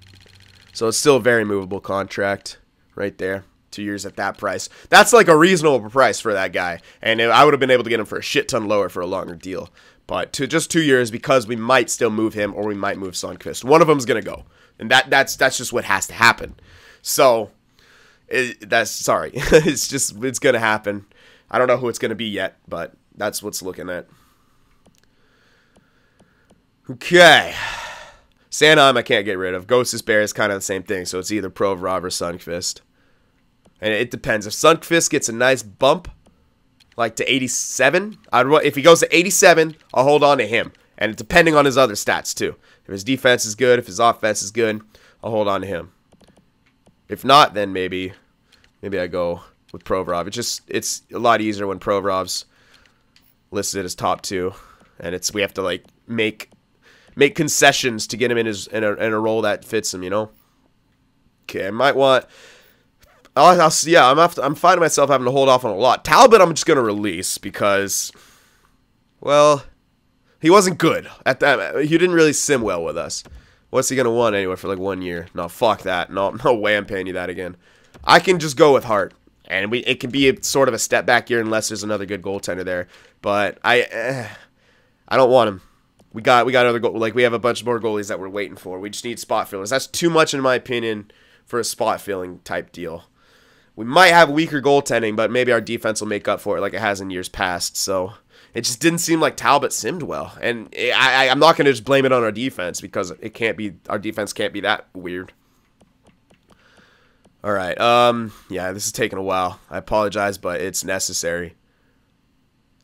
So it's still a very movable contract right there. 2 years at that price. That's like a reasonable price for that guy. And I would have been able to get him for a shit ton lower for a longer deal. But to just 2 years, because we might still move him or we might move CynFtWProductions. One of them's going to go. And that's just what has to happen. So, sorry. It's going to happen. I don't know who it's going to be yet, but that's what's looking at. Okay. Sanheim I can't get rid of. Ghost's Bear is kind of the same thing. So it's either Provorov or CynFtWProductions. And it depends. If CynFtWProductions gets a nice bump, like to 87, if he goes to 87, I'll hold on to him. And depending on his other stats, too. If his defense is good, if his offense is good, I'll hold on to him. If not, then maybe I go with Provorov. It's a lot easier when Provorov's listed as top 2. And we have to, like, make concessions to get him in a role that fits him, you know? Okay, I might want... yeah, I'm finding myself having to hold off on a lot. Talbot, I'm just going to release because, well, he wasn't good at that. He didn't really sim well with us. What's he going to want anyway for like 1 year? No, fuck that. No way I'm paying you that again. I can just go with Hart, and it can be sort of a step back year unless there's another good goaltender there. But I don't want him. We got other we have a bunch more goalies that we're waiting for. We just need spot fillers. That's too much in my opinion for a spot filling type deal. We might have weaker goaltending, but maybe our defense will make up for it like it has in years past. So it just didn't seem like Talbot simmed well. And I'm not going to just blame it on our defense because it can't be, our defense can't be that weird. All right. Yeah, this is taking a while. I apologize, but it's necessary.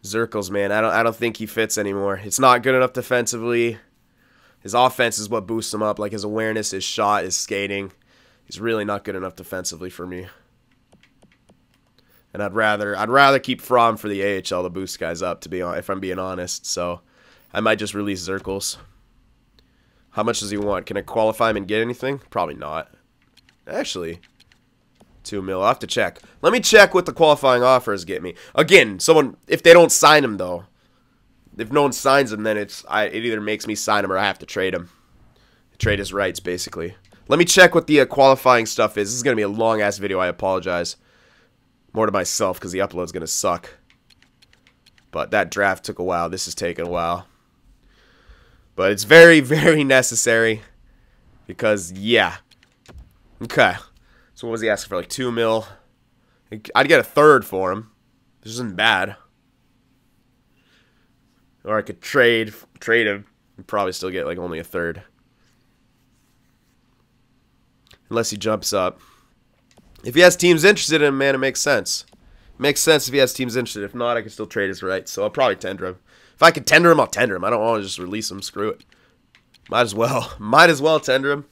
Zirkles, man, I don't think he fits anymore. It's not good enough defensively. His offense is what boosts him up, like his awareness, his shot, his skating. He's really not good enough defensively for me. And I'd rather keep Fromm for the AHL to boost guys up, to be if I'm being honest. So I might just release Zirkles. How much does he want? Can I qualify him and get anything? Probably not. Actually, 2 mil. I'll have to check. Let me check what the qualifying offers get me. Again, if they don't sign him though, if no one signs him, then it either makes me sign him or I have to trade him. Trade his rights, basically. Let me check what the qualifying stuff is. This is gonna be a long ass video. I apologize. More to myself because the upload's going to suck. But that draft took a while. This is taking a while. But it's very, very necessary. Because, yeah. Okay. So what was he asking for? Like 2 mil? I'd get a third for him. This isn't bad. Or I could trade him. And probably still get like only a third. Unless he jumps up. If he has teams interested in him, man, it makes sense. It makes sense if he has teams interested. If not, I can still trade his rights. So I'll probably tender him. If I can tender him, I'll tender him. I don't want to just release him. Screw it. Might as well. Might as well tender him.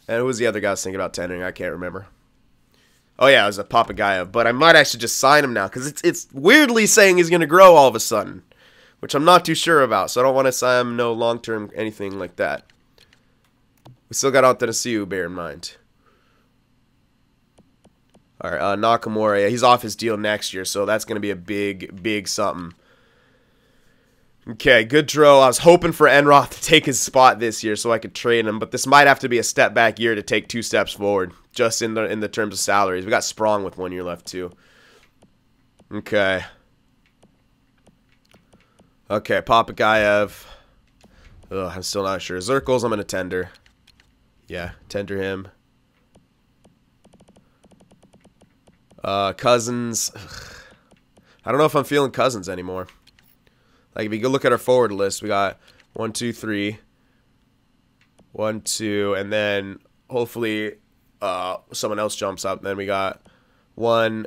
And who was the other guy I was thinking about tendering? I can't remember. Oh, yeah, it was a Papagayev. But I might actually just sign him now. Because it's weirdly saying he's going to grow all of a sudden. Which I'm not too sure about. So I don't want to sign him no long-term anything like that. We still got Antanasiu, bear in mind. All right, Nakamura, yeah, he's off his deal next year, so that's going to be a big, big something. Okay, Goodrow. I was hoping for Enroth to take his spot this year so I could trade him, but this might have to be a step back year to take 2 steps forward, just in the terms of salaries. We got Sprong with 1 year left, too. Okay. Okay, Papagayev. Ugh, I'm still not sure. Zirkles, I'm going to tender. Yeah, tender him. Cousins. I don't know if I'm feeling Cousins anymore. Like, if you go look at our forward list, we got 1, 2, 3. 1, 2, and then hopefully someone else jumps up. Then we got 1.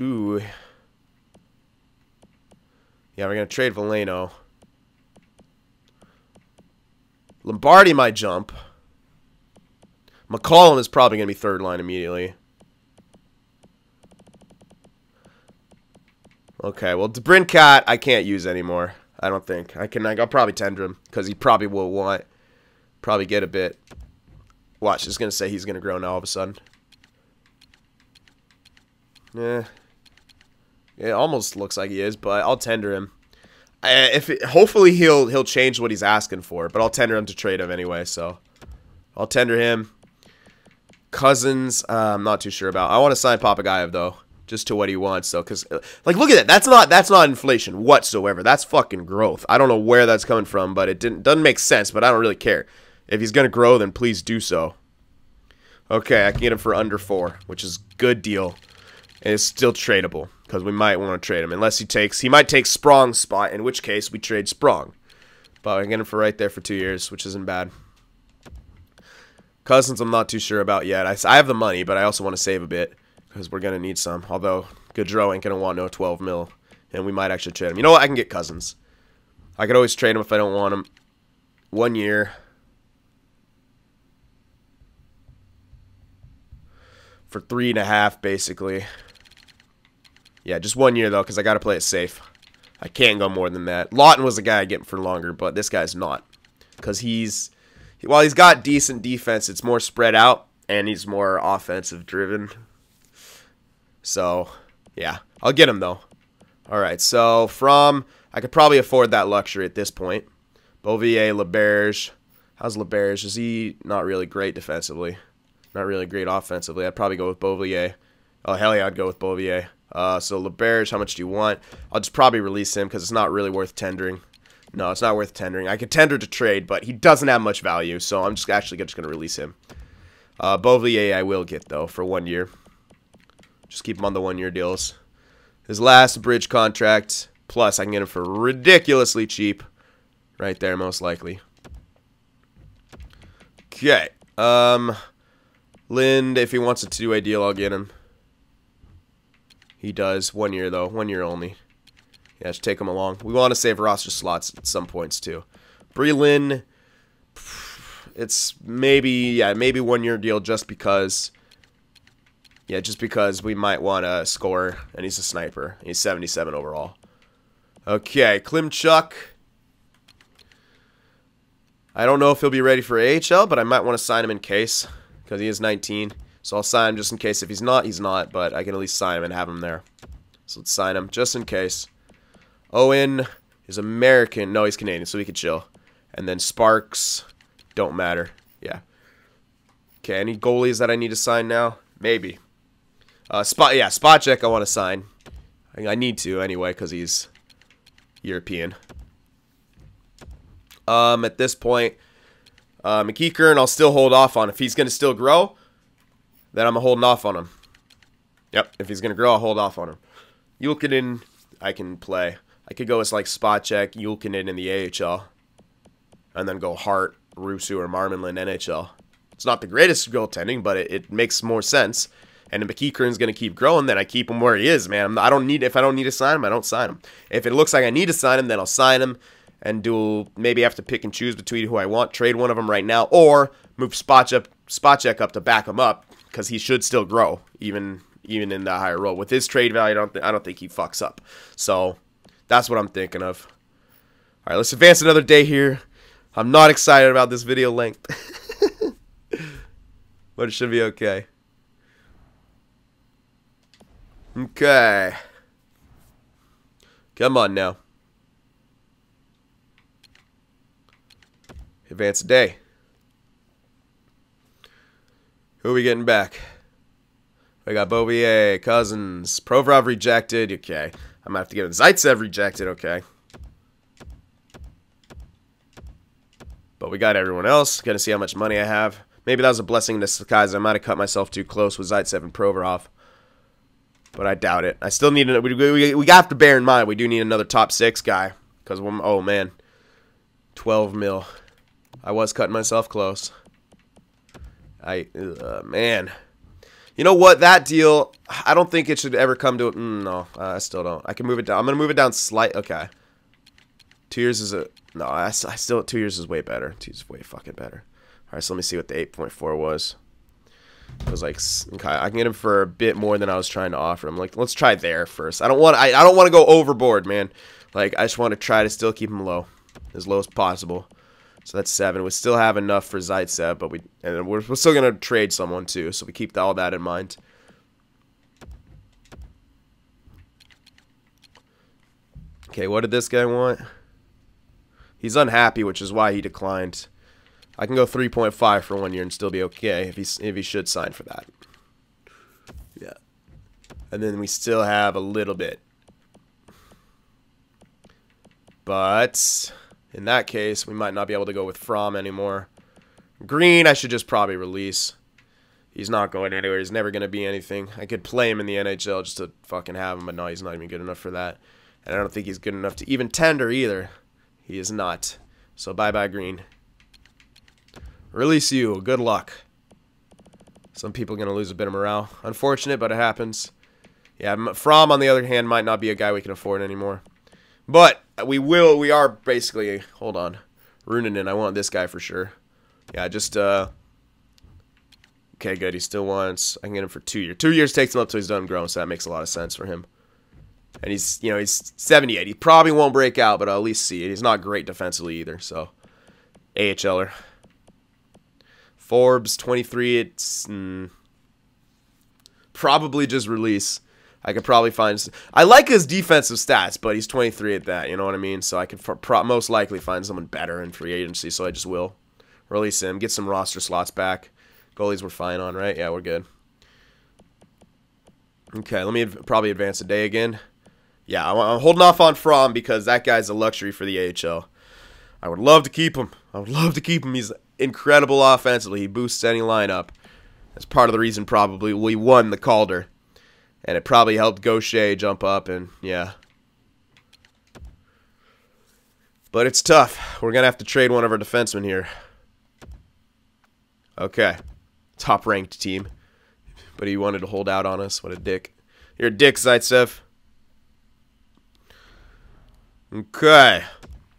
Ooh. Yeah, we're going to trade Veleno. Lombardi might jump. McCollum is probably going to be third line immediately. Okay, well, DeBrincat I can't use anymore. I don't think. I'll probably tender him because he probably will probably get a bit. Watch, it's going to say he's going to grow now all of a sudden. Yeah. It almost looks like he is, but I'll tender him. Hopefully he'll change what he's asking for, but I'll tender him to trade him anyway. So I'll tender him. Cousins, I'm not too sure about. I want to sign Papagayev though, just to what he wants. So because like look at that, that's not inflation whatsoever. That's fucking growth. I don't know where that's coming from, but it doesn't make sense. But I don't really care. If he's gonna grow, then please do so. Okay, I can get him for under 4, which is a good deal, and it's still tradable because we might want to trade him unless he might take Sprong's spot, in which case we trade Sprong. But I can get him for right there for 2 years, which isn't bad. Cousins, I'm not too sure about yet. I have the money, but I also want to save a bit because we're gonna need some. Although Gaudreau ain't gonna want no 12 mil, and we might actually trade him. You know what? I can get Cousins. I could always trade him if I don't want him. 1 year. For 3.5, basically. Yeah, just 1 year, though, because I got to play it safe. I can't go more than that. Lawton was the guy I get for longer, but this guy's not. Because while he's got decent defense, it's more spread out, and he's more offensive-driven. So, yeah. I'll get him, though. All right, so I could probably afford that luxury at this point. Beauvillier, LeBerge. How's LeBerge? Is he not really great defensively? Not really great offensively. I'd probably go with Beauvillier. Oh, hell yeah, I'd go with Beauvillier. So LeBerge, how much do you want? I'll just probably release him because it's not really worth tendering. No, it's not worth tendering. I could tender to trade, but he doesn't have much value, so I'm just actually just going to release him. Beauvillier I will get, though, for 1 year. Just keep him on the 1-year deals. His last bridge contract, plus I can get him for ridiculously cheap. Right there, most likely. Okay. Lind, if he wants a 2-way deal, I'll get him. He does. 1 year, though. 1 year only. Yeah, just take him along. We want to save roster slots at some points, too. Breland, it's maybe 1 year deal just because. Yeah, just because we might want to score, and he's a sniper. He's 77 overall. Okay, Klimchuk. I don't know if he'll be ready for AHL, but I might want to sign him in case. Because he is 19. So I'll sign him just in case. If he's not, he's not. But I can at least sign him and have him there. So let's sign him just in case. Owen is American. No, he's Canadian, so we can chill. And then Sparks. Don't matter. Yeah. Okay, any goalies that I need to sign now? Maybe. Spacek I want to sign. I need to anyway because he's European. At this point, McKeekern, I'll still hold off on. If he's going to still grow, then I'm holding off on him. Yep, if he's going to grow, I'll hold off on him. Yulkinen, I can play. I could go as like Spacek, Yulkinen in the AHL. And then go Hart, Rusu, or Marmanlin NHL. It's not the greatest goaltending, but it makes more sense. And if McKeekern's going to keep growing, then I keep him where he is, man. If I don't need to sign him, I don't sign him. If it looks like I need to sign him, then I'll sign him. And maybe have to pick and choose between who I want. Trade one of them right now. Or move Spacek up to back him up. Because he should still grow. Even in the higher role. With his trade value, I don't think he fucks up. So, that's what I'm thinking of. Alright, let's advance another day here. I'm not excited about this video length. But it should be okay. Okay. Come on now. Advance a day. Who are we getting back? We got Beauvillier, Cousins, Provorov rejected. Okay. I'm going to have to get Zaitsev rejected. Okay. But we got everyone else. Going to see how much money I have. Maybe that was a blessing in disguise. I might have cut myself too close with Zaitsev and Provorov. But I doubt it. I still need we have to bear in mind we do need another top 6 guy. Because, oh man. 12 mil. I was cutting myself close. Man. You know what? That deal, I don't think it should ever come to it. No, I still don't. I can move it down. I'm going to move it down slight. Okay. 2 years is no, I still, 2 years is way better. 2 years is way fucking better. All right, so let me see what the 8.4 was. It was like, okay, I can get him for a bit more than I was trying to offer him. Like, let's try there first. I don't want to go overboard, man. Like, I just want to try to still keep him low as possible. So that's 7. We still have enough for Zaitsev, but we're still gonna trade someone too. So we keep all that in mind. Okay, what did this guy want? He's unhappy, which is why he declined. I can go 3.5 for 1 year and still be okay if he should sign for that. Yeah. And then we still have a little bit. But in that case, we might not be able to go with Fromm anymore. Green, I should just probably release. He's not going anywhere. He's never going to be anything. I could play him in the NHL just to fucking have him, but no, he's not even good enough for that. And I don't think he's good enough to even tender either. He is not. So bye-bye, Green. Release you. Good luck. Some people are going to lose a bit of morale. Unfortunate, but it happens. Yeah, Fromm, on the other hand, might not be a guy we can afford anymore. But we are basically, hold on. Runanen, I want this guy for sure. Yeah, just, okay, good. He still wants, I can get him for 2 years. 2 years takes him up till he's done growing, so that makes a lot of sense for him. And he's, you know, he's 78. He probably won't break out, but I'll at least see it. He's not great defensively either, so. AHLer. Forbes, 23. It's probably just release. I could probably find. I like his defensive stats, but he's 23 at that. You know what I mean? So I could most likely find someone better in free agency. So I just will release him, get some roster slots back. Goalies we're fine on, right? Yeah, we're good. Okay, let me probably advance a day again. Yeah, I'm holding off on Fromm because that guy's a luxury for the AHL. I would love to keep him. I would love to keep him. He's incredible offensively. He boosts any lineup. That's part of the reason probably we won the Calder. And it probably helped Gaucher jump up, and yeah. But it's tough. We're going to have to trade one of our defensemen here. Okay. Top-ranked team. But he wanted to hold out on us. What a dick. You're a dick, Zaitsev. Okay.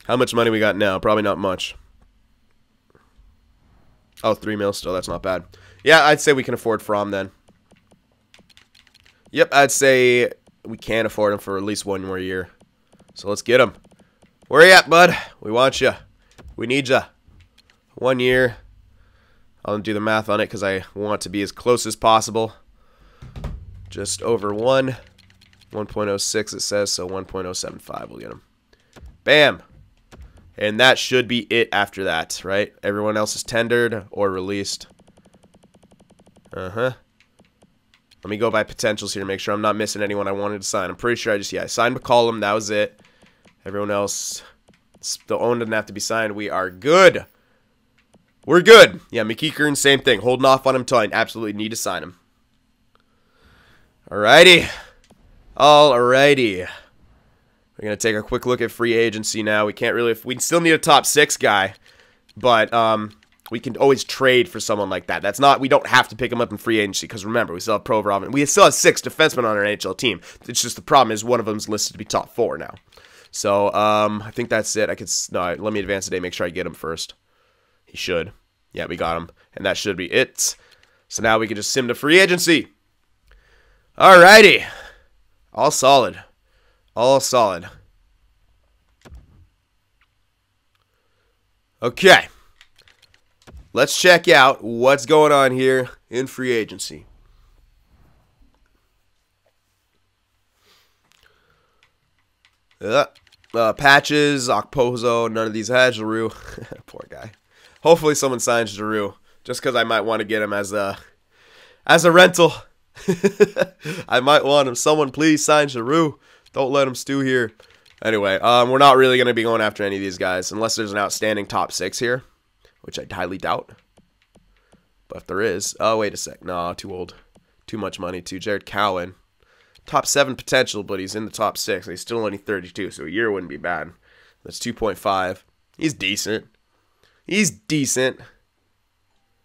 How much money we got now? Probably not much. Oh, 3 mil still. That's not bad. Yeah, I'd say we can afford Fromm then. Yep, I'd say we can afford him for at least 1 more year. So let's get him. Where you at, bud? We want you. We need you. 1 year. I'll do the math on it because I want to be as close as possible. Just over 1. 1.06 it says, so 1.075 we'll get him. Bam. And that should be it after that, right? Everyone else is tendered or released. Uh-huh. Let me go by potentials here, make sure I'm not missing anyone I wanted to sign. I'm pretty sure I signed McCollum. That was it. Everyone else, the own doesn't have to be signed. We are good. We're good. Yeah, McKeekern, same thing. Holding off on him until I absolutely need to sign him. Alrighty. Alrighty. We're going to take a quick look at free agency now. We can't really, we still need a top 6 guy, but we can always trade for someone like that. That's not, we don't have to pick him up in free agency because remember, we still have Provorov and we still have 6 defensemen on our NHL team. It's just the problem is one of them is listed to be top 4 now. So, I think that's it. No, let me advance today, make sure I get him first. He should. Yeah, we got him. And that should be it. So now we can just sim to free agency. Alrighty. All solid. All solid. Okay. Let's check out what's going on here in free agency. Patches, Okposo, none of these had Giroux. Poor guy. Hopefully someone signs Giroux, just because I might want to get him as a rental. I might want him. Someone please sign Giroux. Don't let him stew here. Anyway, we're not really going to be going after any of these guys, unless there's an outstanding top 6 here, which I highly doubt. But if there is, oh, wait a sec. No, too old. Too much money, too. Jared Cowan. Top 7 potential, but he's in the top 6, and he's still only 32, so a year wouldn't be bad. That's 2.5. He's decent. He's decent.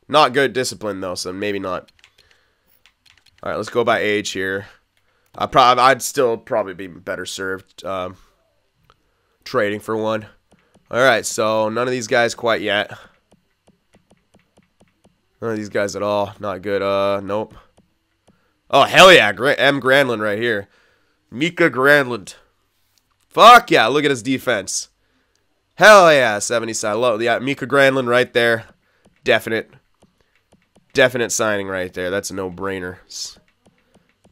Not good discipline, though, so maybe not. All right, let's go by age here. I'd still probably be better served trading for one. All right, so none of these guys quite yet. None of these guys at all. Not good. Nope. Oh, hell yeah. M. Granlund right here. Mika Granlund. Fuck yeah. Look at his defense. Hell yeah. 70 side low. Yeah, Mika Granlund right there. Definite signing right there. That's a no-brainer.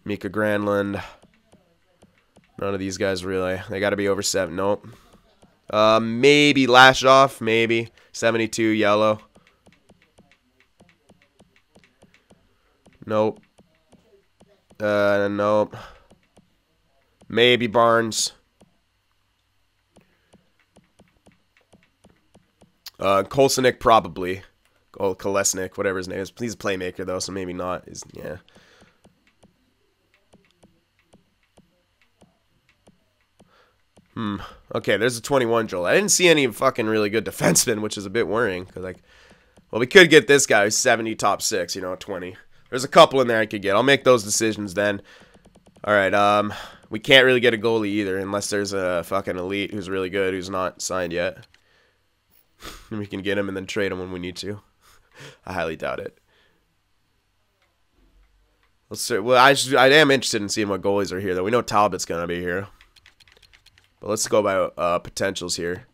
Mika Granlund. None of these guys really. They got to be over 7. Nope. Maybe Lash Off. Maybe 72 yellow. Nope. Nope. Maybe Barnes. Kolesnik probably. Oh, Kolesnik, whatever his name is. He's a playmaker though, so maybe not. Yeah. Okay, there's a 21 Joel. I didn't see any fucking really good defensemen, which is a bit worrying. Cause like, well, we could get this guy who's 70 top 6, you know, 20. There's a couple in there I could get. I'll make those decisions then. All right, we can't really get a goalie either unless there's a fucking elite who's really good who's not signed yet. And we can get him and then trade him when we need to. I highly doubt it. Let's see. Well, I am interested in seeing what goalies are here, though. We know Talbot's gonna be here. But let's go by potentials here.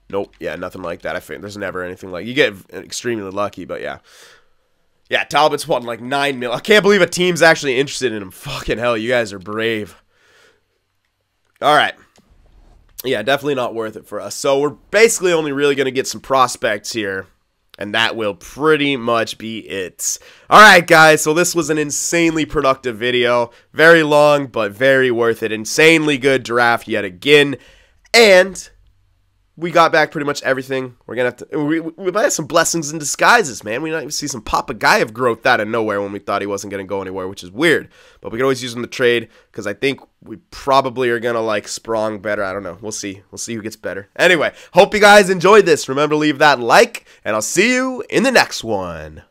Nope. Yeah, nothing like that. I think there's never anything like. You get extremely lucky, but yeah. Yeah, Talbot's wanting like 9 mil. I can't believe a team's actually interested in him. Fucking hell, you guys are brave. All right. Yeah, definitely not worth it for us. So we're basically only really going to get some prospects here. And that will pretty much be it. Alright guys, so this was an insanely productive video. Very long, but very worth it. Insanely good draft yet again. And we got back pretty much everything. We're going to have to... We might have some blessings in disguises, man. We might even see some Papagayev growth out of nowhere when we thought he wasn't going to go anywhere, which is weird. But we can always use him to trade, because I think we probably are going to like Sprong better. I don't know. We'll see. We'll see who gets better. Anyway, hope you guys enjoyed this. Remember to leave that like, and I'll see you in the next one.